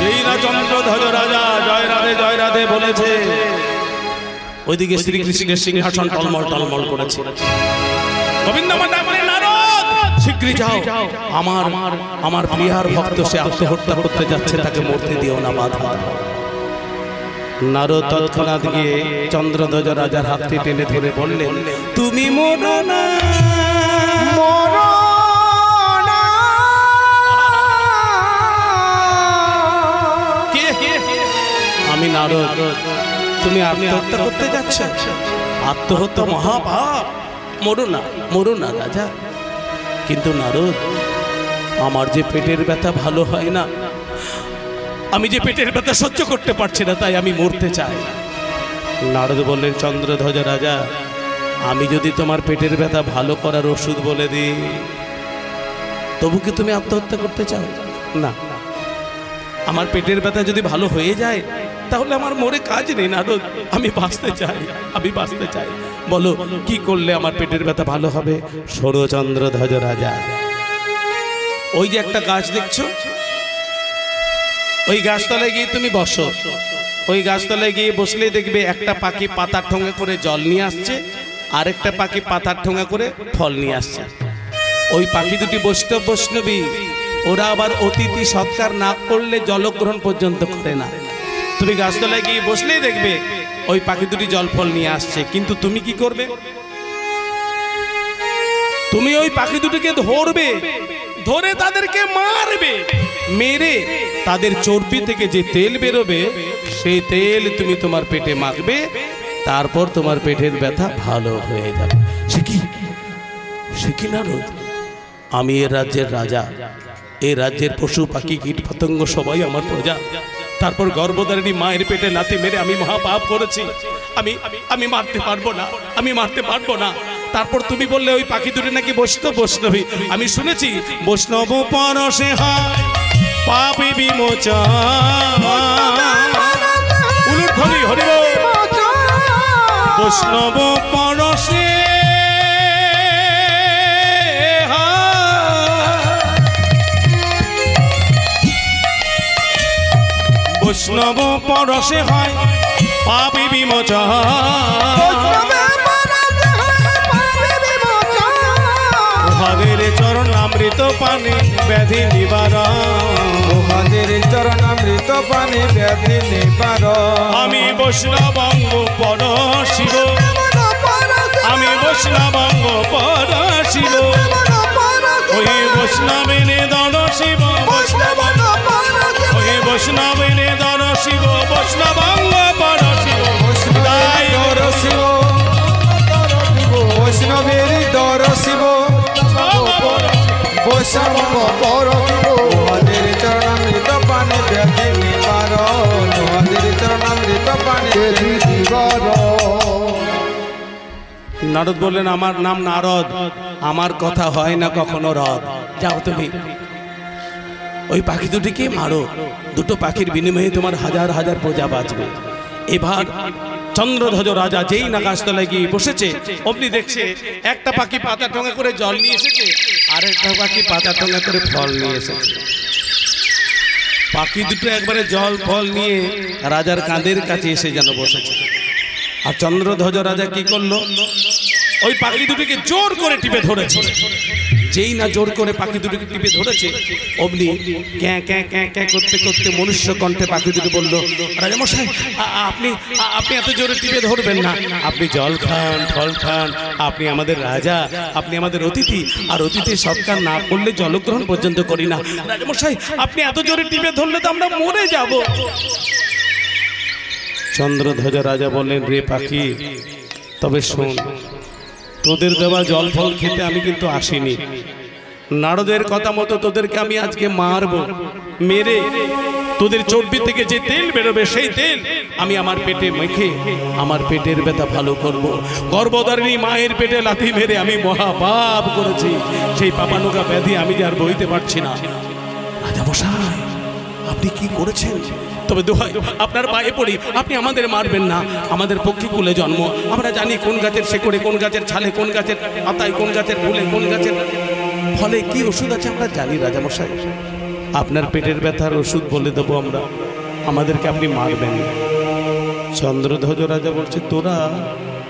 যেই না চন্দ্রধ্বজ রাজা জয় রাধে বলেছে, ওইদিকে শ্রীকৃষ্ণের সিংহাসন টলমল টলমল করেছে। গোবিন্দ মাতা বলে, নারদ শীঘ্রই যাও, আমার প্রিয়ার ভক্ত সে আত্মহত্যা করতে যাচ্ছে, তাকে মরতে দিও না, বাধা দাও। নারদ তৎক্ষণাৎ গিয়ে চন্দ্রধ্বজ রাজার হাতটি টেনে ধরে বললেন, তুমি মরো না, মরো না। আমি নারদ, তুমি আত্মহত্যা করতে যাচ্ছ? আত্মহত্যা মহাপাপ, মরো না রাজা। কিন্তু নারদ, আমার যে পেটের ব্যথা ভালো হয় না, আমি যে পেটের ব্যথা সহ্য করতে পারছি না, তাই আমি মরতে চাই। নারদ বললেন, চন্দ্রধ্বজ রাজা, আমি যদি তোমার পেটের ব্যথা ভালো করার ওষুধ বলে দিই, তবু কি তুমি আত্মহত্যা করতে চাও? না, আমার পেটের ব্যথা যদি ভালো হয়ে যায় তাহলে আমার মরে কাজ নেই নারদ, আমি বাঁচতে চাই। বলো কি করলে আমার পেটের ব্যথা ভালো হবে? শোনো চন্দ্রধ্বজ রাজা, ওই যে একটা গাছ দেখছো, ওই গাছতলায় গিয়ে তুমি বসো। ওই গাছতলায় গিয়ে বসলেই দেখবে একটা পাখি পাতার ঠোঙা করে জল নিয়ে আসছে, আরেকটা পাখি পাতার ঠোঙা করে ফল নিয়ে আসছে। ওই পাখি দুটি বৈষ্ণবী, ওরা আবার অতিথি সৎকার না করলে জলগ্রহণ পর্যন্ত করে না। তুমি গাছতলায় গিয়ে বসলেই দেখবে ওই পাখি দুটি জল ফল নিয়ে আসছে, কিন্তু তুমি কি করবে? তুমি ওই পাখি দুটিকে ধরবে, ধরে তাদেরকে মারবে, মেরে তাদের চর্বি থেকে যে তেল বেরোবে সেই তেল তুমি তোমার পেটে মাখবে, তারপর তোমার পেটের ব্যথা ভালো হয়ে যাবে। সে কি নারদ, আমি এ রাজ্যের রাজা, এই রাজ্যের পশু পাখি কীট পতঙ্গ সবাই আমার প্রজা। তারপর গর্ভধারিণী মায়ের পেটে লাথি মেরে আমি মহাপাপ করেছি, আমি মারতে পারবো না। তারপর তুমি বললে ওই পাখি দুটি নাকি বৈষ্ণবী। আমি শুনেছি বৈষ্ণব পরশে হয় পাপী বিমোচন। উলুধ্বনি হরি বল। বৈষ্ণব পরশে বৈষ্ণব পরশে হয় পাপী বিমোচন। উহাদের চরণামৃত পানে ব্যাধি নিবারণ। উহাদের চরণামৃত পানে ব্যাধি নিবারণ। আমি বৈষ্ণবঙ্গ পরশিব, আমি বৈষ্ণবঙ্গ পরশিব, ওই বৈষ্ণবেনে দর শিব, ওই বৈষ্ণবেনে দর শিব, বৈষ্ণবঙ্গ পরশিব, বৈষ্ণবের দর শিব, বৈষ্ণব পর উহাদের চরণামৃত পানে ব্যাধি নিবারণ। উহাদের চরণামৃত পানে ব্যাধি নিবারণ। নারদ বললেন, আমার নাম নারদ, আমার কথা হয় না কখনো রদ। যাও তুমি ওই পাখি দুটিকে মারো, দুটো পাখির বিনিময়ে তোমার হাজার হাজার প্রজা বাঁচবে। এবার চন্দ্রধ্বজ রাজা যেই না গাছতলায় গিয়ে বসেছে, অমনি দেখছে একটা পাখি পাতা ঠোঙা করে জল নিয়ে এসেছে, আরেকটা পাখি পাতা টোঙা করে ফল নিয়ে এসেছে। পাখি দুটো একবারে জল ফল নিয়ে রাজার কাঁধের কাছে এসে যেন বসেছে। আর চন্দ্রধ্বজ রাজা কি করলো, ওই পাখি দুটিকে জোর করে টিপে ধরেছে। যেই না জোর করে পাখি দুটিকে টিপে ধরেছে, অমনি ক্যাঁ ক্যাঁ ক্যাঁ ক্যাঁ করতে করতে মনুষ্য কণ্ঠে পাখি দুটি বলল, রাজামশাই আপনি আপনি এত জোরে টিপে ধরবেন না, আপনি জল খান ফল খান, আপনি আমাদের রাজা, আপনি আমাদের অতিথি, আর অতিথি সৎকার না করলে জলগ্রহণ পর্যন্ত করি না। রাজামশাই আপনি এত জোরে টিপে ধরলে তো আমরা মরে যাব। চন্দ্রধ্বজ রাজা বললেন, রে পাখি, তবে শোন, তোদের দেওয়া জল ফল খেতে আমি কিন্তু আসিনি। নারদের কথা মতো তোদেরকে আমি আজকে মারবো, মেরে তোদের চর্বি থেকে যে তেল বেরোবে সেই তেল আমি আমার পেটে মেখে আমার পেটের ব্যথা ভালো করব। গর্ভধারিণী মায়ের পেটে লাথি মেরে আমি মহাপাপ করেছি, সেই পাপানুকা ব্যাধি আমি যে আর বইতে পারছি না। রাজামশাই আপনি কি করেছেন? তবে দোহাই আপনার পায়ে পড়ি, আপনি আমাদের মারবেন না। আমাদের পক্ষীকুলে জন্ম, আমরা জানি কোন গাছের শেকড়ে, কোন গাছের ছালে, কোন গাছের পাতায়, কোন গাছের ফুলে, কোন গাছের ফলে কি ওষুধ আছে আমরা জানি। রাজামশাই আপনার পেটের ব্যথার ওষুধ বলে দেবো আমরা, আমাদেরকে আপনি মারবেন না। চন্দ্রধ্বজ রাজা বলছে, তোরা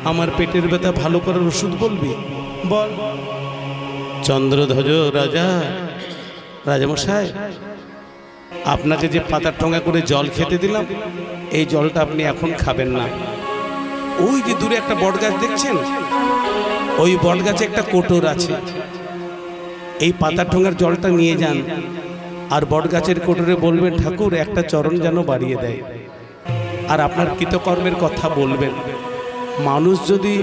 আমার পেটের ব্যথা ভালো করার ওষুধ বলবি, বল। চন্দ্রধ্বজ রাজা, রাজামশাই আপনাকে যে পাতার ঠোঙা করে জল খেতে দিলাম, এই জলটা আপনি এখন খাবেন না। ওই যে দূরে একটা বট গাছ দেখছেন, ওই বট গাছে একটা কোটর আছে, এই পাতার ঠোঙার জলটা নিয়ে যান, আর বট গাছের কোটরে বলবেন, ঠাকুর একটা চরণ যেন বাড়িয়ে দেয়, আর আপনার কৃতকর্মের কথা বলবেন। মানুষ যদি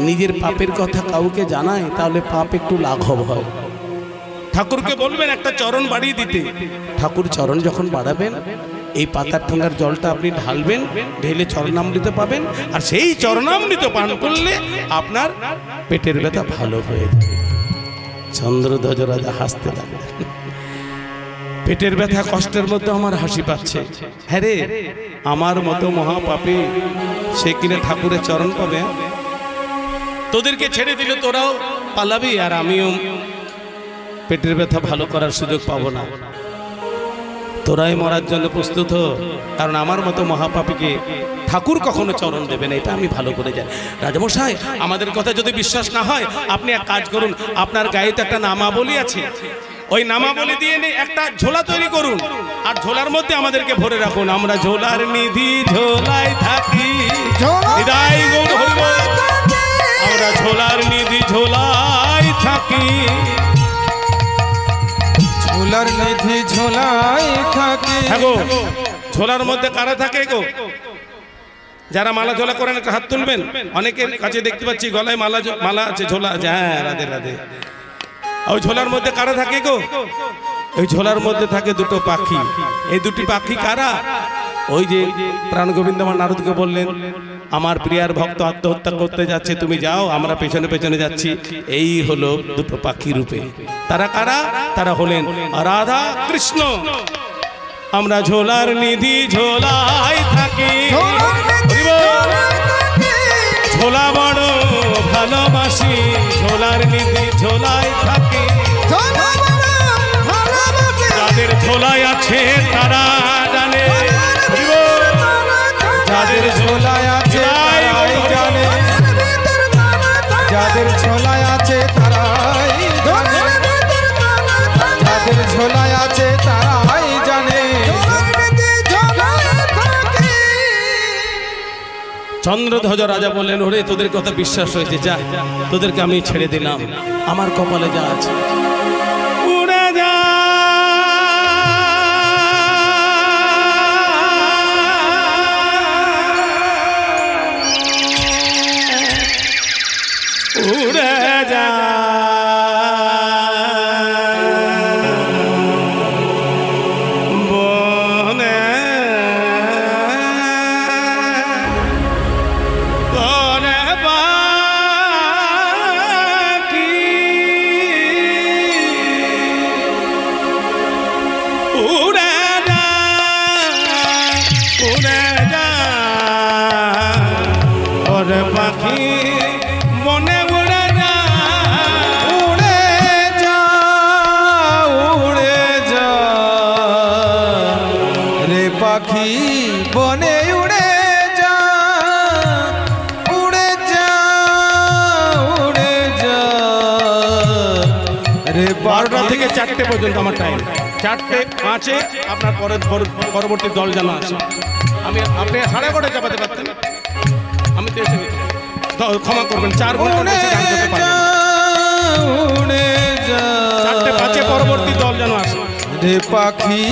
নিজের পাপের কথা কাউকে জানায় তাহলে পাপ একটু লাঘব হয়। ঠাকুরকে বলবেন একটা চরণ বাড়িয়ে দিতে। ঠাকুর চরণ যখন বাড়াবেন, এই পাতার ঠোঙার জলটা আপনি ঢালবেন, ঢেলে চরণামৃত পাবেন, আর সেই চরণামৃত পান করলে আপনার পেটের ব্যথা ভালো হয়ে যাবে। চন্দ্রধ্বজ রাজা হাসতে লাগলেন, পেটের ব্যথা কষ্টের মধ্যে আমার হাসি পাচ্ছে। হ্যাঁ রে, আমার মতো মহাপাপী সে কিনে ঠাকুরের চরণ পাবে। তোদেরকে ছেড়ে দিলে তোরাও পালাবি, আর আমিও পেটের ব্যথা ভালো করার সুযোগ পাবো না। তোরাই মরার জন্য প্রস্তুত হ, কারণ আমার মতো মহাপাপীকে ঠাকুর কখনো চরণ দেবে না, এটা আমি ভালো করে জানি। রাজামশাই আমাদের কথা যদি বিশ্বাস না হয়, আপনি এক কাজ করুন, আপনার গায়ে তো একটা নামাবলী আছে, ওই নামাবলী দিয়ে একটা ঝোলা তৈরি করুন, আর ঝোলার মধ্যে আমাদেরকে ভরে রাখুন। আমরা ঝোলার নিধি ঝোলায় থাকি, আমরা ঝোলার নিধি ঝোলায় থাকি, ঝোলার নিধি ঝোলাই থাকে। হ্যাঁ গো, ঝোলার মধ্যে কারা থাকে গো? যারা মালা ঝোলা করেন একটা হাত তুলবেন। অনেকের কাছে দেখতে পাচ্ছি গলায় মালা আছে, ঝোলা আছে। হ্যাঁ, রাধে রাধে। ওই ঝোলার মধ্যে কারা থাকে গো? ওই ঝোলার মধ্যে থাকে দুটো পাখি। এই দুটি পাখি কারা? ওই যে প্রাণ গোবিন্দ আমার নারদকে বললেন, আমার প্রিয়ার ভক্ত আত্মহত্যা করতে যাচ্ছে, তুমি যাও, আমরা পেছনে পেছনে যাচ্ছি। এই হলো দুটো পাখি রূপে। তারা কারা? তারা হলেন রাধা কৃষ্ণ। আমরা ঝোলার নিধি ঝোলায় থাকি, ঝোলা বড় ভালোবাসি, ঝোলার নিধি ঝোলায় থাকি। যাদের ঝোলায় আছে তারা জানে, যাদের ঝোলায় আছে তারাই জানে, যাদের ঝোলায় আছে তারাই জানে, যাদের ঝোলায় আছে তারাই জানে। চন্দ্রধ্বজ রাজা বললেন, ওরে তোদের কথা বিশ্বাস হয়েছে, যা, তোদেরকে আমি ছেড়ে দিলাম, আমার কপালে যা আছে উড়ে যা। উড়ে যা বনে করে পাখি, উড়ে যা উড়ে যা ওরে পাখি, মনে উড়ে যা উড়ে যা বনে উড়ে যা, উড়ে যা, উড়ে যা রে 12টা থেকে 4টে পর্যন্ত আমার টাইম। 4:05 আপনার পরবর্তী দল যেন আসে। আপনি 11:30 চাপাতে পারতেন, আমি তো এসে গেছি। ক্ষমা করবেন, 4 ঘন্টা বেশি গান করতে পারবেন। উড়ে যা 4:05 পরবর্তী দল যেন আসে। রে পাখি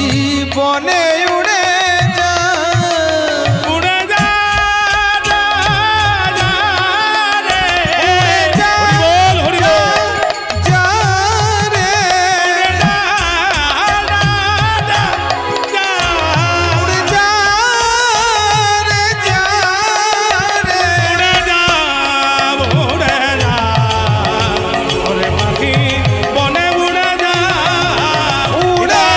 বনে উড়ে যা, উড়ে যা, যা, যা রে। যা, হরি বল, হরি বল। যা রে, উড়ে যা রে, যা রে, উড়ে যা, উড়ে যা রে পাখি বনে উড়ে যা, উড়ে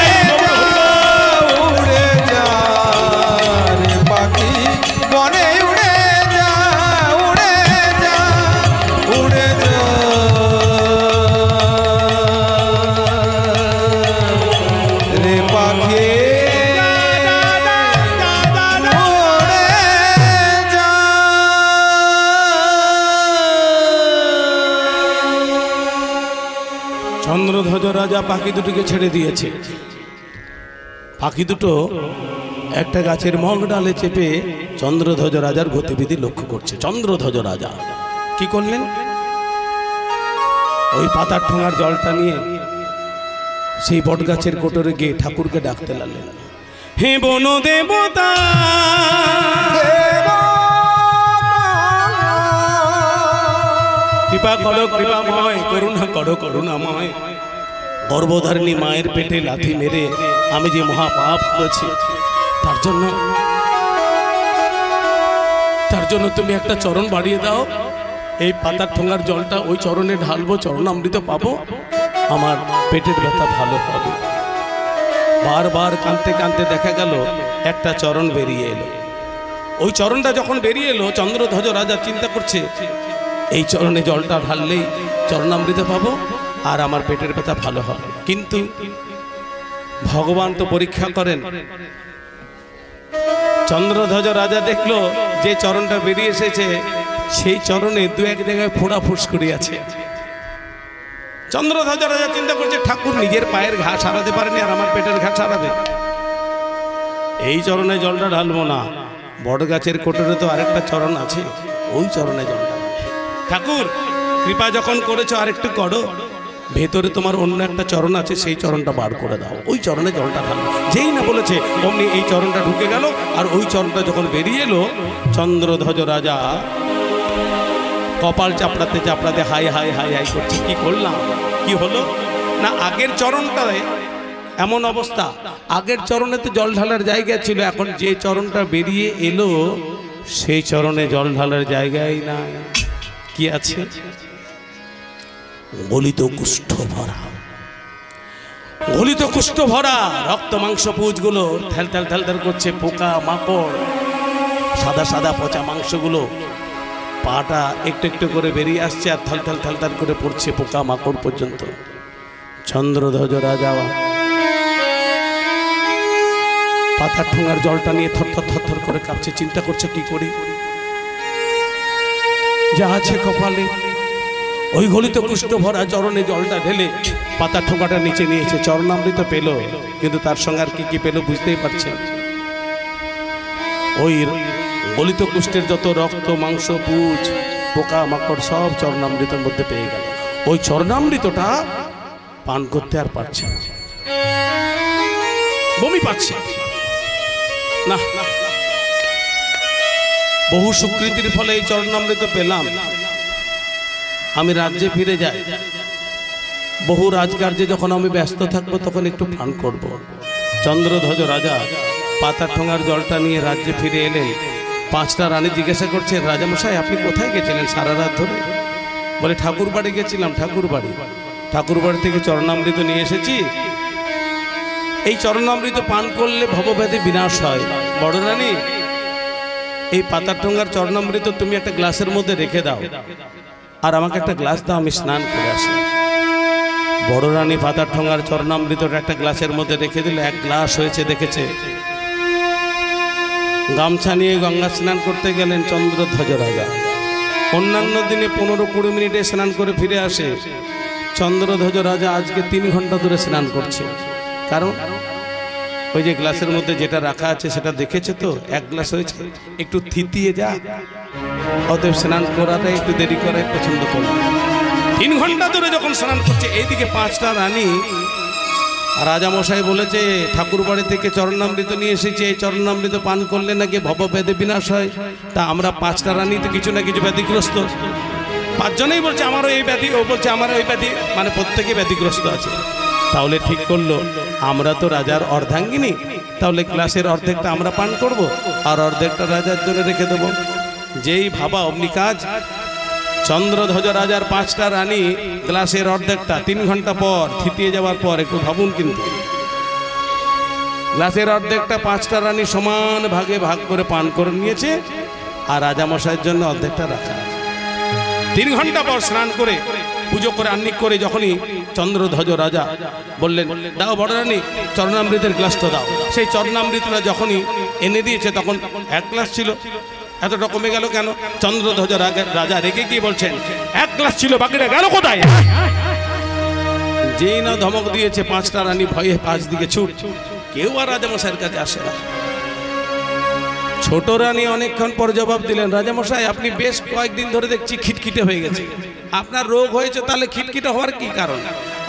যা, উড়ে যা রে পাখি উড়ে যা। চন্দ্রধ্বজ রাজা পাখি দুটোকে ছেড়ে দিয়েছে। পাখি দুটো একটা গাছের মগ ডালে চেপে চন্দ্রধ্বজ রাজার গতিবিধি লক্ষ্য করছে। চন্দ্রধ্বজ রাজা কি করলেন, ওই পাতার ঠোঙার জলটা নিয়ে সেই বট গাছের কোটরে গিয়ে ঠাকুরকে ডাকতে লাগলেন। হে বন দেবতা, কৃপা করো কৃপাময়, করুণা করো করুণাময়। গর্ভধারিণী মায়ের পেটে লাথি মেরে আমি যে মহাপাপ করেছি, তার জন্য তুমি একটা চরণ বাড়িয়ে দাও। এই পাতার ঠোঙার জলটা ওই চরণে ঢালবো, চরণামৃত পাবো, আমার পেটের ব্যথা ভালো হবে। বারবার কাঁদতে কাঁদতে দেখা গেল একটা চরণ বেরিয়ে এলো। ওই চরণটা যখন বেরিয়ে এলো, চন্দ্রধ্বজ রাজা চিন্তা করছে এই চরণে জলটা ঢাললেই চরণামৃত পাবো আর আমার পেটের ব্যথা ভালো হবে। কিন্তু ভগবান তো পরীক্ষা করেন। চন্দ্রধ্বজ রাজা দেখলো যে চরণটা বেরিয়ে এসেছে সেই চরণে 2-1 জায়গায় ফোড়া ফুসকুড়ি আছে। চন্দ্রধ্বজ রাজা চিন্তা করছে ঠাকুর নিজের পায়ের ঘা সারাতে পারেনি আর আমার পেটের ঘা সারাবে, এই চরণে জলটা ঢালবো না। বড় গাছের কোটরে তো আরেকটা চরণ আছে, ওই চরণে জলটা। ঠাকুর কৃপা যখন করেছো আরেকটু করো, ভেতরে তোমার অন্য একটা চরণ আছে, সেই চরণটা বার করে দাও, ওই চরণে জলটা ঢালো। যেই না বলেছে অমনি এই চরণটা ঢুকে গেল। আর ওই চরণটা যখন বেরিয়ে এলো, চন্দ্রধ্বজ রাজা কপাল চাপড়াতে চাপড়াতে হাই হাই হাই হাই করছে, কি করলাম, কি হলো না। আগের চরণটায় এমন অবস্থা, আগের চরণে তো জল ঢালার জায়গা ছিল, এখন যে চরণটা বেরিয়ে এলো সেই চরণে জল ঢালার জায়গাই নাই। কি আছে, গলিত কুষ্ঠ ভরা, গলিত কুষ্ঠ ভরা, রক্ত মাংস পুজগুলো ঠেলতেল ঠেলতেল করছে, পোকা মাকড়, সাদা সাদা পচা মাংসগুলো পাটা একটু একটু করে বেরিয়ে আসছে আর থালথাল থালথাল করে পড়ছে পোকা মাকড় পর্যন্ত। চন্দ্রধ্বজ রাজা পাতার ঠোঙার জলটা নিয়ে থরথর থরথর করে কাঁপছে, চিন্তা করছে কি করি। যা আছে কপালে ওই গলিত কুষ্ঠ ভরা চরণে জলটা ঢেলে পাতার ঠোঙাটা নিচে নিয়েছে, চরণামৃত পেল, কিন্তু তার সঙ্গে আর কি কি পেল বুঝতেই পারছেন। ওই গলিত কুষ্ঠের যত রক্ত মাংস পুজ পোকা মাকড় সব চরণামৃতের মধ্যে পেয়ে গেল। ওই চরণামৃতটা পান করতে আর পারছে না, বমি পাচ্ছে না। বহু স্বীকৃতির ফলে এই চরণামৃত পেলাম, আমি রাজ্যে ফিরে যাই। বহু রাজকার্যে যখন আমি ব্যস্ত থাকবো তখন একটু পান করব। চন্দ্রধ্বজ রাজা পাতার ঠোঙার জলটা নিয়ে রাজ্যে ফিরে এলেন। 5টা রানী জিজ্ঞাসা করছে, রাজামশাই আপনি কোথায় গেছিলেন সারা রাত ধরে? বলে ঠাকুর বাড়ি গেছিলাম, ঠাকুর বাড়ি। ঠাকুর বাড়ি থেকে চরণামৃত নিয়ে এসেছি, এই চরণামৃত পান করলে ভবব্যাধি বিনাশ হয়। বড় রানী এই পাতার ঠোঙার চরণামৃত তুমি একটা গ্লাসের মধ্যে রেখে দাও আর আমাকে একটা গ্লাস দাও, আমি স্নান করে আসি। বড় রানী পাতার ঠোঙার চরণামৃতটা একটা গ্লাসের মধ্যে রেখে দিলে 1 গ্লাস হয়েছে, দেখেছে গামছা নিয়ে গঙ্গা স্নান করতে গেলেন চন্দ্রধ্বজ রাজা। অন্যান্য দিনে 15-20 মিনিটে স্নান করে ফিরে আসে, চন্দ্রধ্বজ রাজা আজকে 3 ঘন্টা ধরে স্নান করছে। কারণ ওই যে গ্লাসের মধ্যে যেটা রাখা আছে সেটা দেখেছে তো, 1 গ্লাস হয়েছে, একটু থিতিয়ে যা, অতএব স্নান করাটা একটু দেরি করাই পছন্দ করল। 3 ঘন্টা ধরে যখন স্নান করছে, এইদিকে 5টা রানী, রাজামশাই বলেছে ঠাকুর বাড়ি থেকে চরণামৃত নিয়ে এসেছে, এই চরণামৃত পান করলে নাকি ভবব্যাধি বিনাশ হয়। তা আমরা 5টা রানী তো কিছু না কিছু ব্যাধিগ্রস্ত, 5 জনেই বলছে আমারও এই ব্যাধি, ও বলছে আমারও এই ব্যাধি, মানে প্রত্যেকে ব্যাধিগ্রস্ত আছে। তাহলে ঠিক করলো আমরা তো রাজার অর্ধাঙ্গিনী, তাহলে গ্লাসের অর্ধেকটা আমরা পান করব আর অর্ধেকটা রাজার জন্য রেখে দেবো। যেই ভাবা অমনি কাজ। চন্দ্রধ্বজ রাজার 5টা রানী গ্লাসের অর্ধেকটা 3 ঘন্টা পর থিতিয়ে যাওয়ার পর, একটু ভাবুন, কিন্তু গ্লাসের অর্ধেকটা 5টা রানী সমান ভাগে ভাগ করে পান করে নিয়েছে, আর রাজামশাইয়ের জন্য অর্ধেকটা রাখা আছে। 3 ঘন্টা পর স্নান করে পুজো করে আহ্নিক করে যখনই চন্দ্রধ্বজ রাজা বললেন দাও বড় রানী চরণামৃতের গ্লাসটা দাও, সেই চরণামৃতটা যখনই এনে দিয়েছে তখন 1 গ্লাস ছিল, এতটা কমে গেল কেন? চন্দ্রধ্বজ রাজা রেগে গিয়ে বলছেন 1 গ্লাস ছিল, বাকিটা গেল কোথায়? যেই না ধমক দিয়েছে 5টা রানী ভয়ে 5 দিকে ছুট, কেউ আর রাজামশাইয়ের কাছে আসে না। ছোট রানী অনেকক্ষণ পর জবাব দিলেন, রাজামশাই আপনি বেশ কয়েকদিন ধরে দেখছি খিটখিটে হয়ে গেছে, আপনার রোগ হয়েছে, তাহলে খিটখিটে হওয়ার কি কারণ?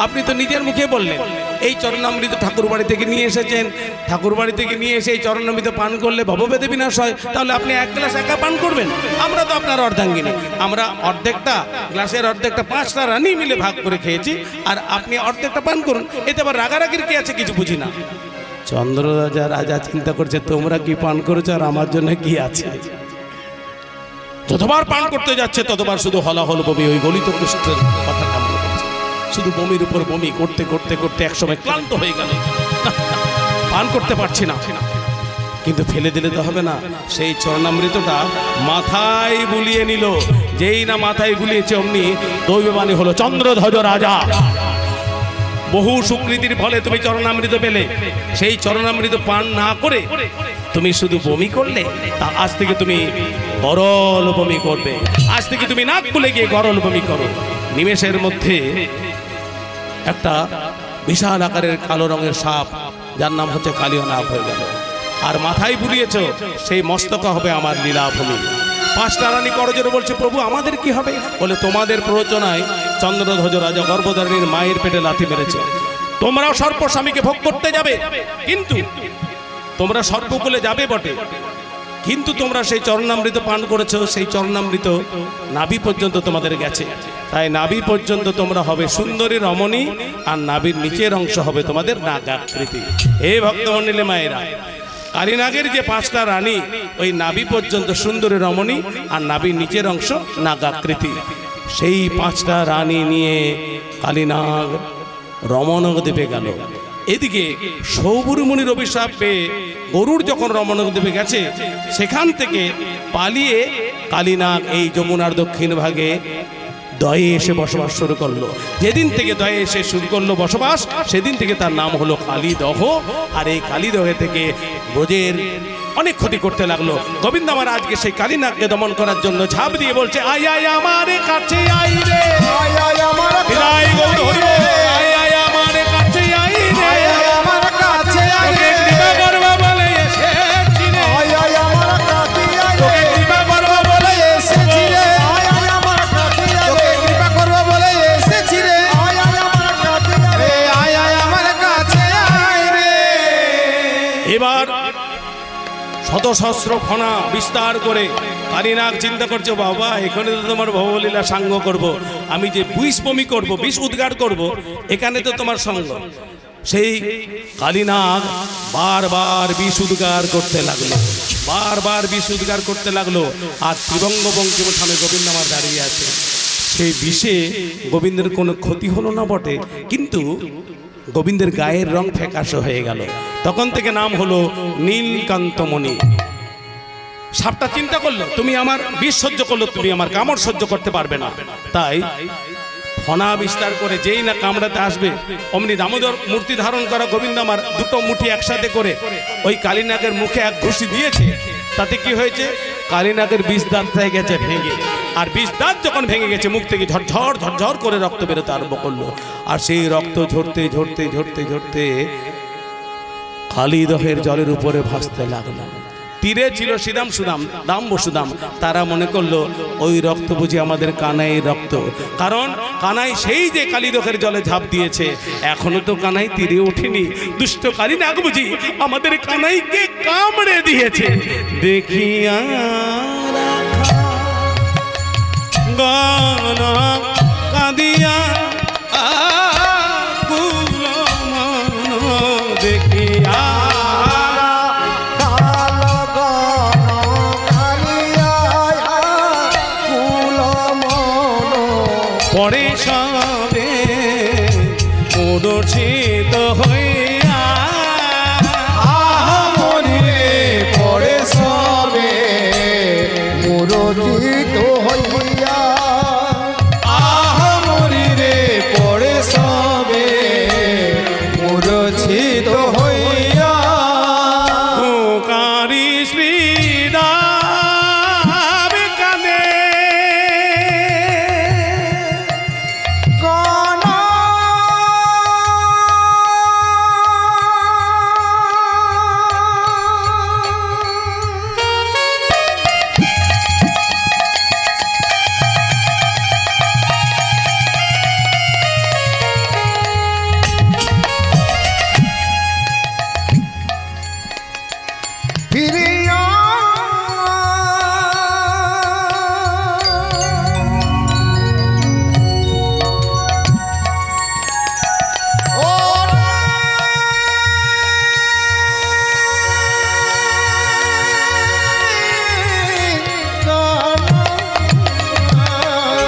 আপনি তো নিজের মুখে বললেন এই চরণামৃত ঠাকুর বাড়ি থেকে নিয়ে এসেছেন, ঠাকুর বাড়ি থেকে নিয়ে এসে এই চরণামৃত পান করলে ভবব্যাধি বিনাশ হয়, তাহলে আপনি 1 গ্লাস একা পান করবেন? আমরা তো আপনার অর্ধাঙ্গিনী, আমরা অর্ধেকটা গ্লাসের অর্ধেকটা 5টা রানী মিলে ভাগ করে খেয়েছি, আর আপনি অর্ধেকটা পান করুন, এতে আবার রাগারাগির কি আছে কিছু বুঝি না। চন্দ্ররাজা রাজা চিন্তা করছে তোমরা কি পান করেছো আর আমার জন্য কি আছে। যতবার পান করতে যাচ্ছে ততবার শুধু হলাহল বমি, ওই গলিত কুষ্ঠের কথাটা মনে পড়ছে, শুধু বমির উপর বমি করতে করতে করতে একসময় ক্লান্ত হয়ে গেল, পান করতে পারছি না। কিন্তু ফেলে দিলে তো হবে না, সেই চরণামৃতটা মাথায় বুলিয়ে নিল। যেই না মাথায় বুলিয়েছে অমনি দৈববাণী হলো চন্দ্রধ্বজ রাজা, বহু সুকৃতির ফলে তুমি চরণামৃত পেলে, সেই চরণামৃত পান না করে তুমি শুধু বমি করলে, তা আজ থেকে তুমি গরল বমি করবে, আজ থেকে তুমি নাক খুলে গিয়ে গরল বমি করো। নিমেষের মধ্যে একটা বিশাল আকারের কালো রঙের সাপ, যার নাম হচ্ছে কালীয় নাগ হয়ে গেল। আর মাথায় বুলিয়েছ সেই মস্তক হবে আমার লীলাভূমি। 5টা রানী করজোরে বলছে প্রভু আমাদের কি হবে? বলে তোমাদের প্ররোচনায় চন্দ্রধ্বজ রাজা গর্ভধারিণীর মায়ের পেটে লাথি মেরেছে, তোমরাও সর্পস্বামীকে ভোগ করতে যাবে, কিন্তু তোমরা সর্পকুলে যাবে বটে, কিন্তু তোমরা সেই চরণামৃত পান করেছো, সেই চরণামৃত নাভি পর্যন্ত তোমাদের গেছে, তাই নাভি পর্যন্ত তোমরা হবে সুন্দরী রমণী, আর নাভির নিচের অংশ হবে তোমাদের নাগাকৃতি। হে ভক্তমণ্ডলী মায়েরা, কালীনাগের যে 5টা রানী, ওই নাভি পর্যন্ত সুন্দরী রমণী আর নাভির নিচের অংশ নাগাকৃতি, সেই 5টা রানী নিয়ে কালীনাগ রমণক দ্বীপে গেল। এদিকে সৌবরী মুনির অভিশাপ পেয়ে গরুড় যখন রমণক দ্বীপে গেছে, সেখান থেকে পালিয়ে কালীনাগ এই যমুনার দক্ষিণ ভাগে দয়ে এসে বসবাস শুরু করলো। যেদিন থেকে দয়ে এসে শুরু করলো বসবাস, সেদিন থেকে তার নাম হলো কালীদহ। আর এই কালীদহে থেকে ব্রজের অনেক ক্ষতি করতে লাগলো। গোবিন্দ আমার আজকে সেই কালীনাগকে দমন করার জন্য ঝাঁপ দিয়ে বলছে আয় আয় আমার কাছে আই রে, আয় আয় আমার বিদায় গৌর হরি, আয় আয় আমার কাছে আই রে, আয় আয় আমার কাছে আই রে, কৃপা করব বলে এসেছি রে, আয় আয় আমার কাছে আই রে, কৃপা করব বলে এসেছি রে, আয় আয় আমার কাছে আই রে, কৃপা করব বলে এসেছি রে, আয় আয় আমার কাছে আই রে, আয় আয় আমার কাছে আই রে। এবার শত সহস্র ফণা বিস্তার করে কালীনাগ চিন্তা করছে বাবা এখানে তো তোমার ভবলীলা সাঙ্গ করব, আমি যে বিষ বমি করবো, বিষ উদ্গার করব, এখানে তো তোমার সঙ্গ। সেই কালীনাগ বারবার বিষ উদ্গার করতে লাগলো, বারবার বিষ উদ্গার করতে লাগলো। আর ত্রিভঙ্গ বঙ্কিম থামে গোবিন্দ আমার দাঁড়িয়ে আছে। সেই বিষে গোবিন্দের কোনো ক্ষতি হলো না বটে, কিন্তু গোবিন্দের গায়ের রং ফ্যাকাশে হয়ে গেল। তখন থেকে নাম হলো নীলকান্তমণি। সাপটা চিন্তা করলো তুমি আমার বিষ সহ্য করলো, তুমি আমার কামড় সহ্য করতে পারবে না, তাই ফণা বিস্তার করে যেই না কামড়াতে আসবে অমনি দামোদর মূর্তি ধারণ করা গোবিন্দ আমার দুটো মুঠি একসাথে করে ওই কালীনাগের মুখে এক ঘুষি দিয়েছে। তাতে কি হয়েছে, কালীনাগের বিষ দাঁতটাই গেছে ভেঙে, আর বিষ দাঁত যখন ভেঙে গেছে মুখ থেকে ঝরঝর ঝরঝর করে রক্ত বেরোতে আরম্ভ করলো। আর সেই রক্ত ঝরতে ঝরতে ঝরতে ঝরতে কালীদহের জলের উপরে ভাসতে লাগলো। তীরে ছিল শ্রীরাম সুদাম, দাম বসুদাম, তারা মনে করলো ওই রক্ত বুঝি আমাদের কানাইয়ের রক্ত, কারণ কানাই সেই যে কালীদহের জলে ঝাঁপ দিয়েছে, এখনো তো কানাই তীরে ওঠেনি, দুষ্ট কালীনাগ বুঝি আমাদের কানাইকে কামড়ে দিয়েছে। দেখিয়া গান কাঁদিয়া আকুল মন দেখিয়া পরে সবে মূর্ছিত হইয়া মরিলে পরে সবে মূর্ছিত হইয়া, মরিলে পরে সবে মূর্ছিত হইয়া। পুকারি শ্রীরাম কাঁদে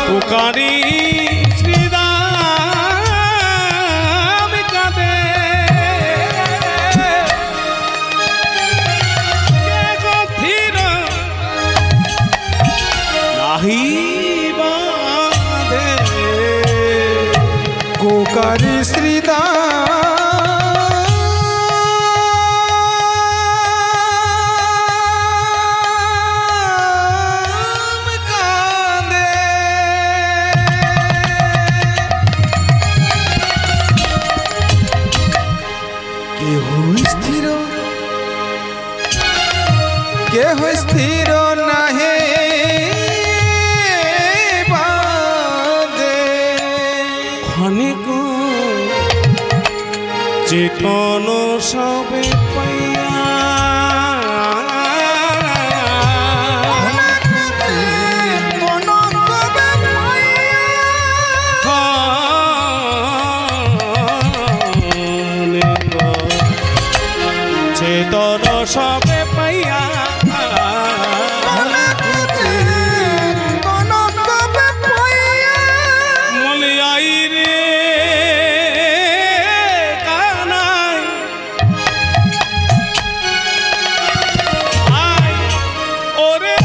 পুকারি শ্রীরাম কাঁদে গভীর নাহি বাঁধে। কুকারি শ্রীদাম কাঁদে, কেহ স্থির কেহ স্থির নাহে বাঁধে। ক্ষণিক চেতন সবে পাইয়া চেতন সবে পাইয়া মলিয়াই রে কানাই আয় ওরে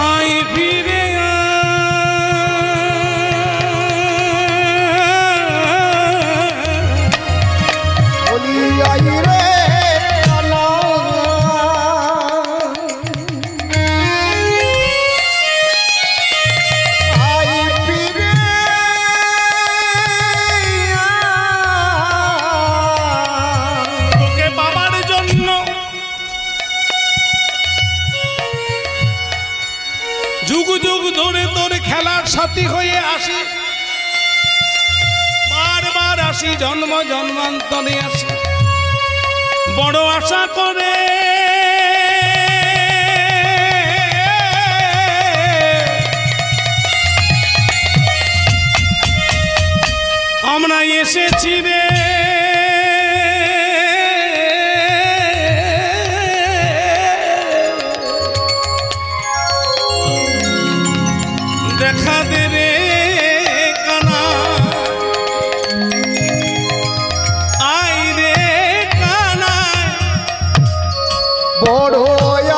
আয় ফিরে তোকে বাবার জন্য যুগ যুগ ধরে তোর খেলার সাথী হয়ে আসি, বারবার আসি, জন্ম জন্মান্তরে আসি, বড় আশা করে আমরা এসেছি রে। দেখা দে রে কানা, আই রে কানা, বড়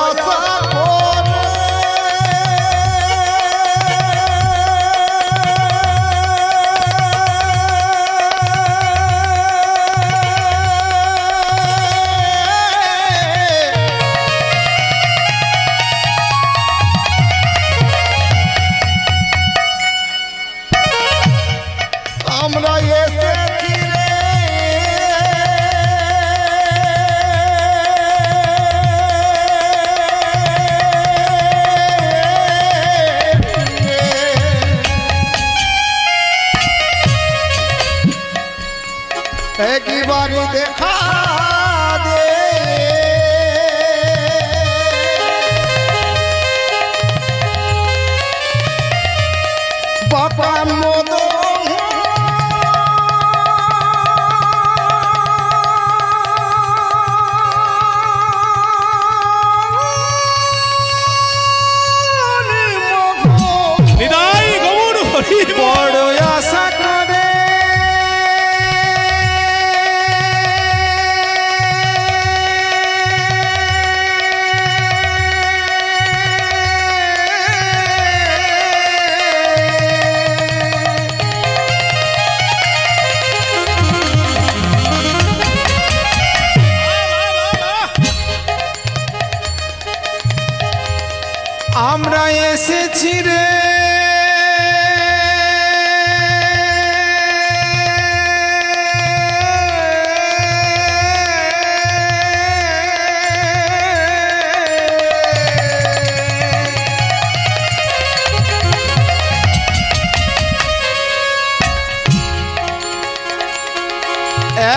আশা করে আমরা এসেছি রে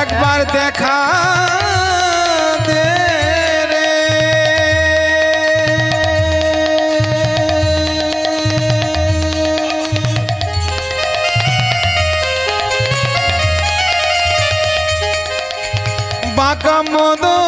একবার দেখা দে রে বাঁকা মদন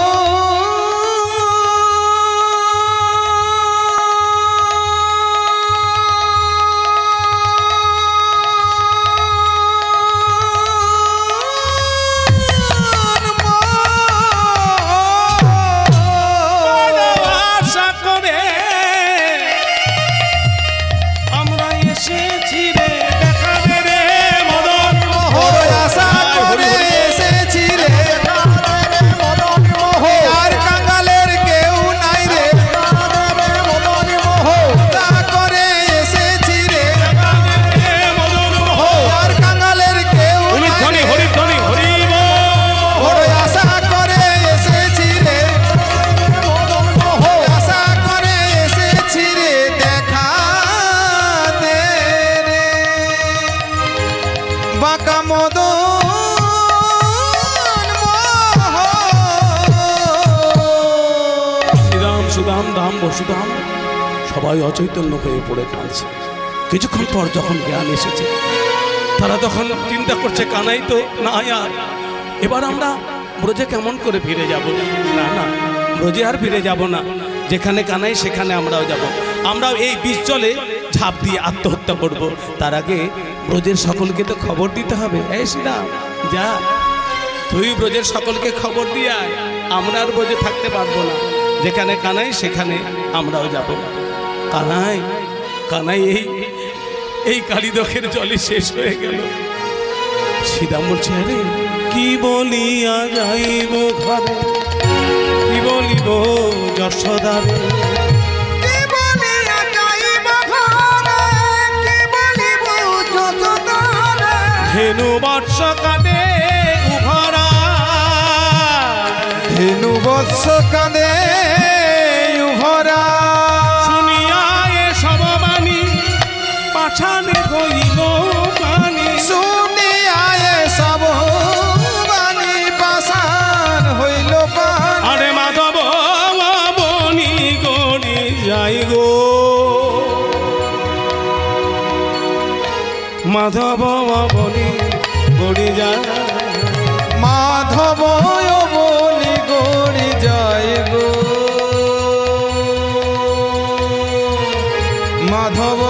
বাঁকা মদন শ্রীরাম সুদাম দাম বসুদাম সবাই অচৈতন্য হয়ে পড়ে কাঁদছে। কিছুক্ষণ পর যখন জ্ঞান এসেছে তারা তখন চিন্তা করছে কানাই তো না আর, এবার আমরা ব্রজে কেমন করে ফিরে যাব? না না, ব্রজে আর ফিরে যাব না, যেখানে কানাই সেখানে আমরাও যাব। আমরাও এই বিষ জলে ঝাঁপ দিয়ে আত্মহত্যা করব। তার আগে ব্রজের সকলকে তো খবর দিতে হবে। এই শ্রীরাম যা, তুই ব্রজের সকলকে খবর দিয়ে আয়, আমরা আর ব্রজে থাকতে পারবো না, যেখানে কানাই সেখানে আমরাও যাব। কানাই কানাই এই কালিদকের জলে শেষ হয়ে গেল। শ্রীরাম বলছে আরে কি বলিয়া যাইব ঘরে, কি বলিব যশোদারে, ধেনু বৎস কাঁদে উভরা, ধেনু বৎস কাঁদে উভরা, শুনিয়া এ সব বাণী পাছানে গইল পানি, শুনিয়া এ সব বাণী পাষাণ হইল পানি। আরে মাধব বনি গড়ি যাই গো, মাধব বনি গড়ি যায়, মাধব বনি গড়ি যায় গো, মাধব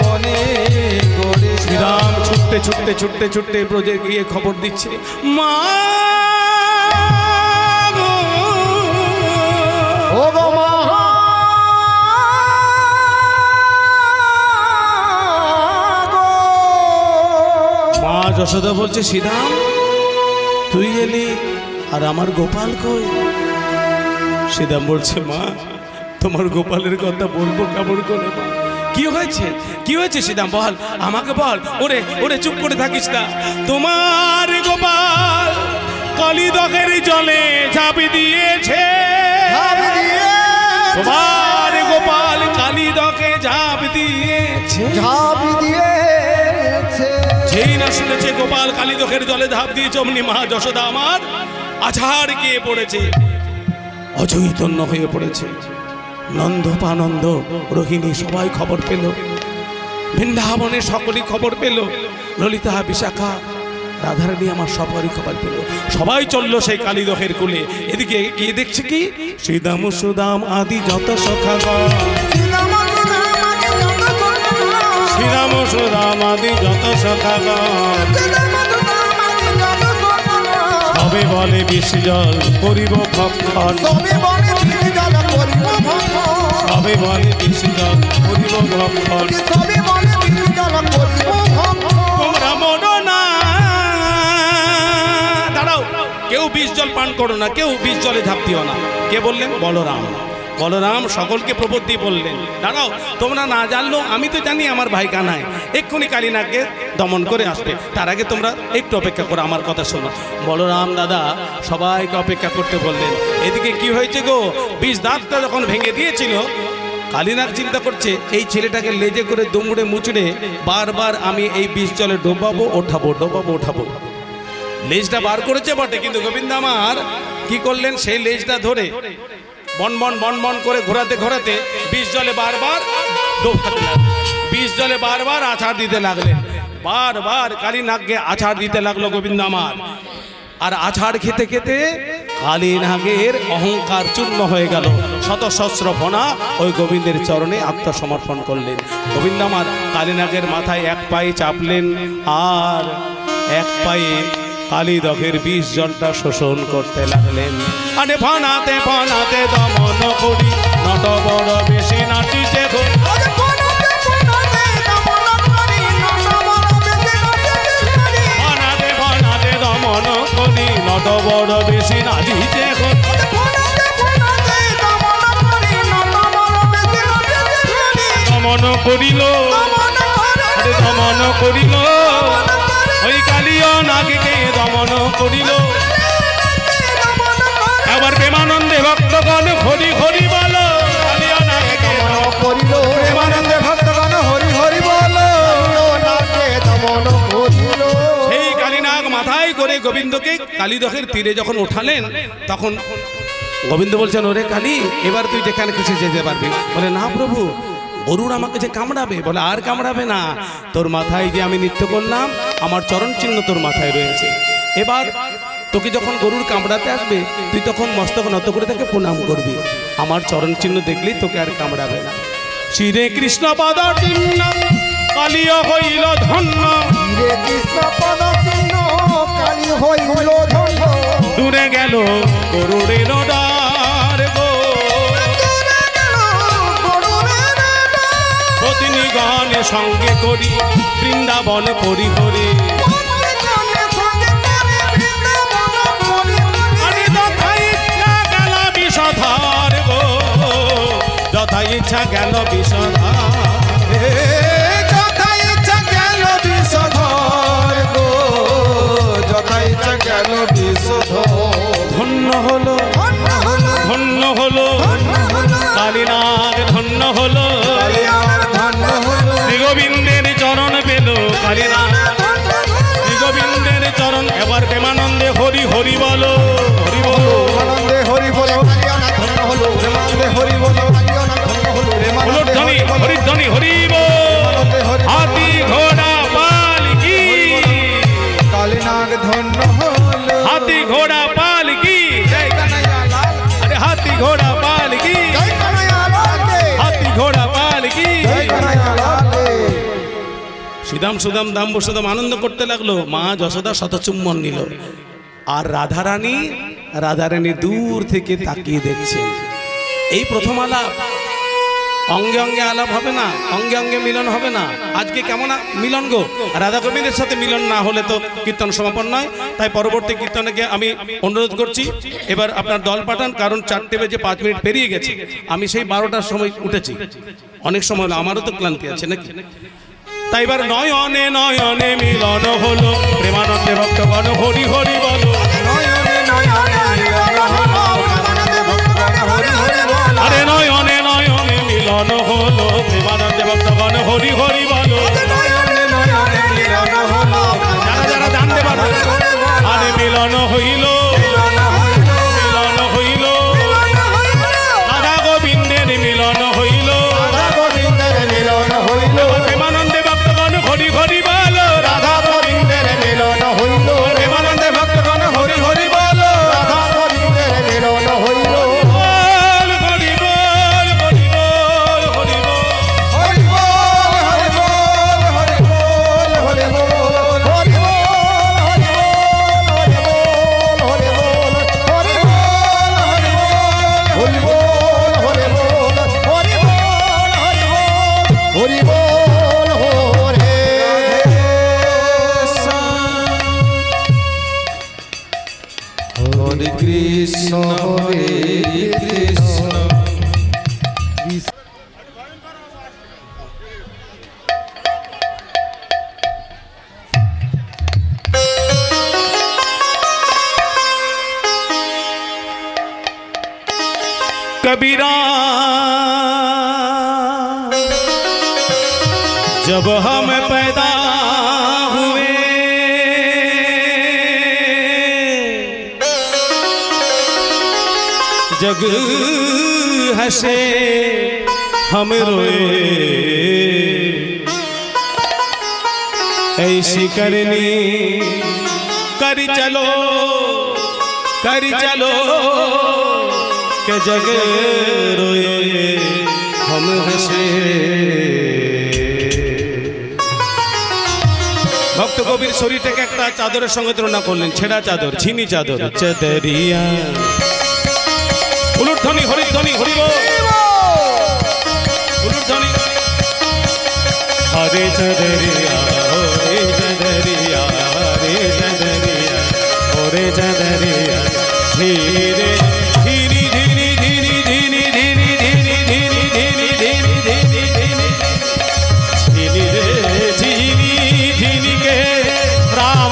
বনি গড়ি। শ্রীরাম ছুটতে ছুটতে ছুটতে ছুটতে ব্রজে গিয়ে খবর দিচ্ছে, মা গো, ও গো মা, মা যশোদা বলছে শ্রীরাম তুই এলি আর আমার গোপাল কই? শ্রীরাম বলছে মা তোমার গোপালের কথা বলবো কেমন করে মা? কি হয়েছে কি হয়েছে শ্রীরাম বল, আমাকে বল। ওরে ওরে চুপ করে থাকিস না, তোমার গোপাল কালিদকের জলে ঝাঁপি দিয়েছে, তোমার গোপাল কালিদকে ঝাঁপ দিয়েছে, ঝাঁপ দিয়েছে। যেই না শুনেছে গোপাল কালিদকের জলে ঝাঁপ দিয়েছে অমনি মা যশোদা আমার আছাড় গিয়ে পড়েছে, অচৈতন্য হয়ে পড়েছে। নন্দ পানন্দ রোহিণী সবাই খবর পেল, বৃন্দাবনে সকলেই খবর পেল, ললিতা বিশাখা রাধারানী আমার সবারই খবর পেল, সবাই চললো সেই কালিদকের কুলে। এদিকে গিয়ে দেখছে কি শ্রীদাম সুদাম আদি যত সখাগণ, শ্রীরাম সুদাম আদি যত সখাগণ, সবে বলে বিষ জল করিব ভক্ষণ, সবে বলে বিষ জল করিব ভক্ষণ, তোমরা মনো না। দাঁড়াও, কেউ বিষ জল পান করো না, কেউ বিষ জলে ঝাঁপ দিও না। কে বললেন? বলরাম। বলরাম সকলকে প্রবর্তি বললেন, দাঁড়াও, তোমরা না জানলো আমি তো জানি আমার ভাই কানায় এক্ষুনি কালীনাগকে দমন করে আসবে, তার আগে তোমরা একটু অপেক্ষা করো, আমার কথা শোনো। বলরাম দাদা সবাইকে অপেক্ষা করতে বললেন। এদিকে কি হয়েছে গো, বিষ দাঁতটা যখন ভেঙে দিয়েছিল, কালীনাগ চিন্তা করছে এই ছেলেটাকে লেজে করে দুমড়ে মুচড়ে বারবার আমি এই বিষ জলে ডোবাবো ওঠাবো। লেজটা বার করেছে বটে, কিন্তু গোবিন্দ আমার কি করলেন, সেই লেজটা ধরে বন করে ঘোরাতে বিষ জলে বারবার ডোবাতে লাগলেন, বিষ জলে বারবার আছাড় দিতে লাগলেন, বারবার কালীনাগকে আছাড় দিতে লাগলো গোবিন্দ আমার। আর আছাড় খেতে খেতে কালীনাগের অহংকার চূর্ণ হয়ে গেল, শত সহস্র ফণা ওই গোবিন্দের চরণে আত্মসমর্পণ করলেন। গোবিন্দ আমার কালীনাগের মাথায় এক পায়ে চাপলেন আর এক পায়ে কালীদকের বিষ জলটা শোষণ করতে লাগলেন। আরে ফনাতে দমন করি, নট বড় বেশি নাচিছে দমন করি, নট বড় বেশি নাচিছে দমন করিল ওই কালিয় নাগকে দমন করিল। এবার প্রেমানন্দে ভক্তগণ হরি হরি বলো, কালিয় নাগকে দমন করিল, প্রেমানন্দে ভক্তগণ হরি হরি বলো, নাগকে দমন করিল। সেই কালীনাগ মাথায় করে গোবিন্দকে কালীদকের তীরে যখন উঠালেন, তখন গোবিন্দ বলছেন, ওরে কালী, এবার তুই যেখানে কিছু যেতে পারবি। বলে, না প্রভু, গরুর আমাকে যে কামড়াবে। বলে, আর কামড়াবে না, তোর মাথায় যে আমি নৃত্য করলাম আমার চরণ চিহ্ন তোর মাথায় রয়েছে, এবার তোকে যখন গরুর কামড়াতে আসবে তুই তখন মস্তক নত করে তাকে প্রণাম করবি, আমার চরণ চিহ্ন দেখলেই তোকে আর কামড়াবে না। শ্রী কৃষ্ণ পদ চিহ্ন কালিয় হইল ধন্য, কৃষ্ণ পদ চিহ্ন কালী হইল ধন্য, দূরে গেল গরুরের ডার গো, গানে সঙ্গে করি বৃন্দাবন করি হরি। যথা ইচ্ছা গেল ধন্য হলো কালীনাগ, ধন্য হলো গোবিন্দের চরণ পেল কালীনাগ, গোবিন্দের চরণ। এবার প্রেমানন্দে হরি হরি বলো, হরি বলো, আনন্দে হরি বলো, ধন্য হলো প্রেমানন্দে হরি বলো, ধ্বনি হরিধ্বনি হরিব, হাতি ঘোড়া পালকি, কালীনাগ ধন্য হলো, হাতি ঘোড়া পালকি, আরে হাতি ঘোড়া পালকি, হাতি ঘোড়া পালকি। সুদাম দাম বসুদাম আনন্দ করতে লাগলো, মা যশোদা শতচুম্বন নিল, আর রাধারানী দূর থেকে তাকিয়ে দেখছেন। এই প্রথম আলাপ, অঙ্গে অঙ্গে আলাপ হবে না, অঙ্গে অঙ্গে মিলন হবে না। আজকে কেমন মিলন গো, রাধা গোবিন্দের সাথে মিলন না হলে তো কীর্তন সমাপন নয়। তাই পরবর্তী কীর্তনকে আমি অনুরোধ করছি এবার আপনার দল পাঠান, কারণ 4:05 পেরিয়ে গেছে, আমি সেই 12টার সময় উঠেছি, অনেক সময় হলো, আমারও তো ক্লান্তি আছে নাকি। তাই এবার নয়নে নয়নে মিলন হলো, প্রেমানন্দে ভক্তগণ হরি হরি বলো, আরে নয়নে নয়নে মিলন হলো, প্রেমানন্দে ভক্তগণ হরি হরি বলো, যারা যারা জানতে পারবে, আরে মিলন হইল, মিলন হইল, রাধা গোবিন্দের মিলন হইল, প্রেমানন্দে ভক্তগণ হরি হরি বলো, রাধা গোবিন্দের মিলন হইল, প্রেমানন্দে ভক্তগণ হরি হরি বলো, রাধা গোবিন্দের মিলন হইল। হরি বল হরি বল হরি বল হরি বল कबीरा जब हम पैदा हुए जग हंसे हम रोए ऐसी करनी कर चलो के जग रोए हम हंसे। भक्त कबीर शरीरটাকে একটা চাদরের সঙ্গে তুলনা করলেন, ছেঁড়া চাদর, ছিনি চাদর। চাদরিয়া উলুধ্বনি হরিধ্বনি হরিব উলুধ্বনি হরে চাদরিয়া হরে চাদরিয়া হরে চাদরিয়া হরে চাদরিয়া ধীরে ধীরে ধীরে ধীরে ধীরে ধীরে ধীরে ধীরে ধীরে ধীরে ধীরে झिनी रे झिनी झिनी के राम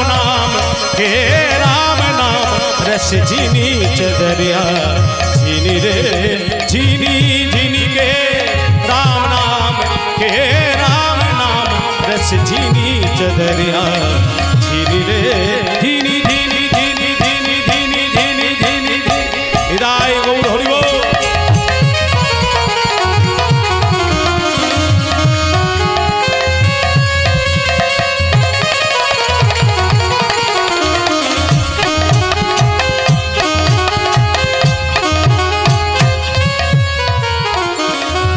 नाम रस झिनी चदरिया झिनी रे झिनी झिनी के राम नाम रस झिनी चदरिया झिनी रे झिनी झिनी झिनी झिनी झिनी झिनी झिनी हृदय गौर हरिबो।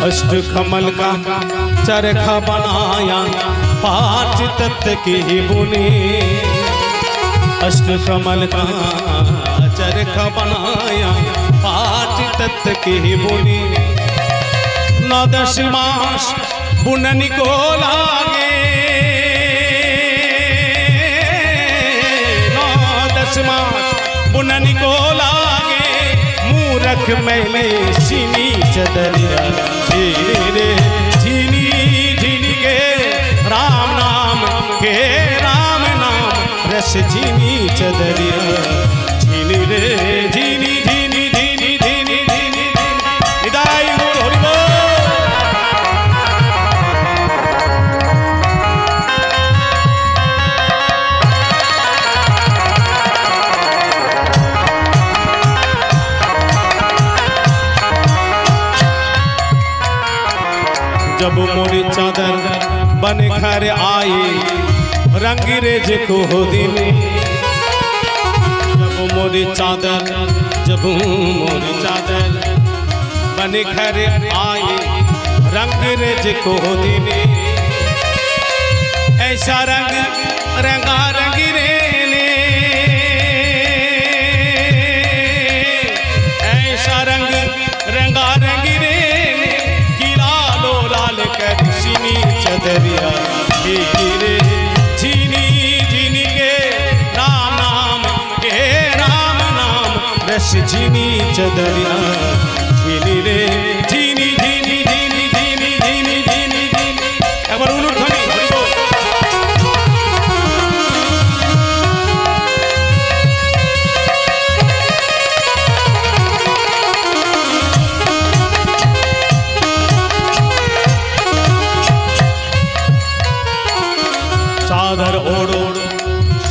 अष्ट कमल का चरखा बनाया 5 तत्व की बुनी। अष्ट कमल का चरखा बनाया 5 तत्व की बुनी। 9-10 मास बुननी को लागे 9-10 मास बुननी को लागे। मूरख मैंने सीनी चदरिया झिनी रे झिनी झिनी के राम नाम रस झिनी चदरिया झिनी रे झिनी झिनी झिनी झिनी झिनी हृदय गौर हरिबो। जब मोरी चादर बन घर आई रंगरेज को दिन। जब मोरी चादर बन घर आई रंगरेज को दिन। ऐसा रंग रंगा रंगी रे ऐसा रंग रंगा रंगी रे झिनी चदरिया रे झिनी झिनी के राम नाम रस झिनी चदरिया झिनी रे झिनी झिनी झिनी झिनी झिनी झिनी झिनी एक बार उलूध्वनि हरिबो। चादर ओढ़ो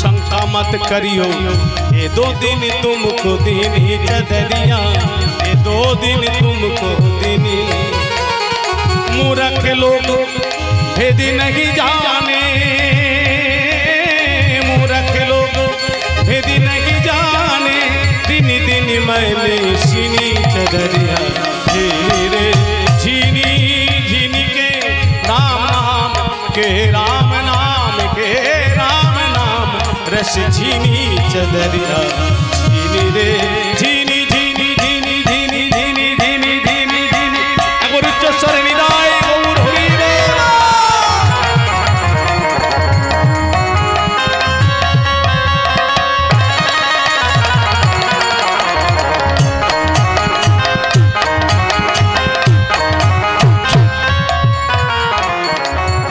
शंका मत करियो ये 2 दिन तुमको दीनी चदरिया ये 2 दिन तुमको दीनी। मूर्ख लोग भेद नहीं जाने मूर्ख लोग भेद नहीं जाने। दिन दिन मैंने सीनी चदरिया झिनी रे झिनी झिनी के राम नाम रस झिनी चदरिया झिनी रे झिनी झिनी झिनी झिनी झिनी झिनी झिनी झिनी एक उच्च स्वर हृदय गौर हरिबो।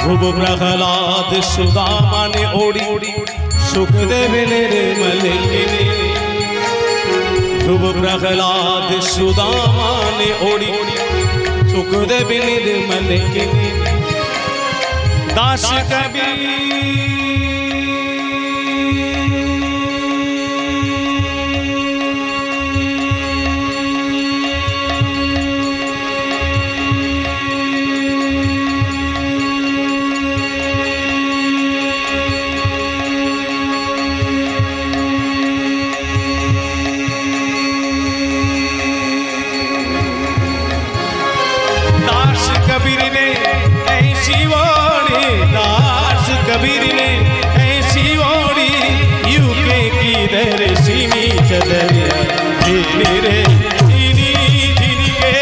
ध्रुव प्रहलाद सुदामा ने ओढ़ी सुखदेव ने रे मलिनी। ध्रुव प्रहलाद सुदामा ने ओढ़ी सुखदेव निर्मल के दास कबीर कबीर ने ऐसी वाणी दास कबीर ने ऐसी वाणी यूके की दर्शिनी चदरिया धीनी रे धीनी धीनी के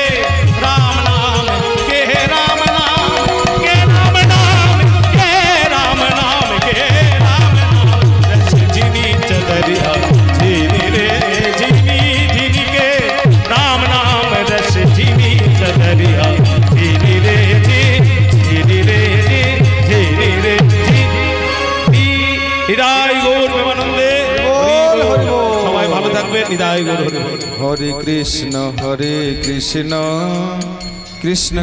राम नाम के राम नाम के राम नाम के राम नाम के राम नाम रस धीनी चदरिया धीनी रे धीनी धीनी के राम नाम रस धीनी चदरिया সবাই ভালো থাকবেন। নিতাই গৌর হরি বল। হরে কৃষ্ণ কৃষ্ণ কৃষ্ণ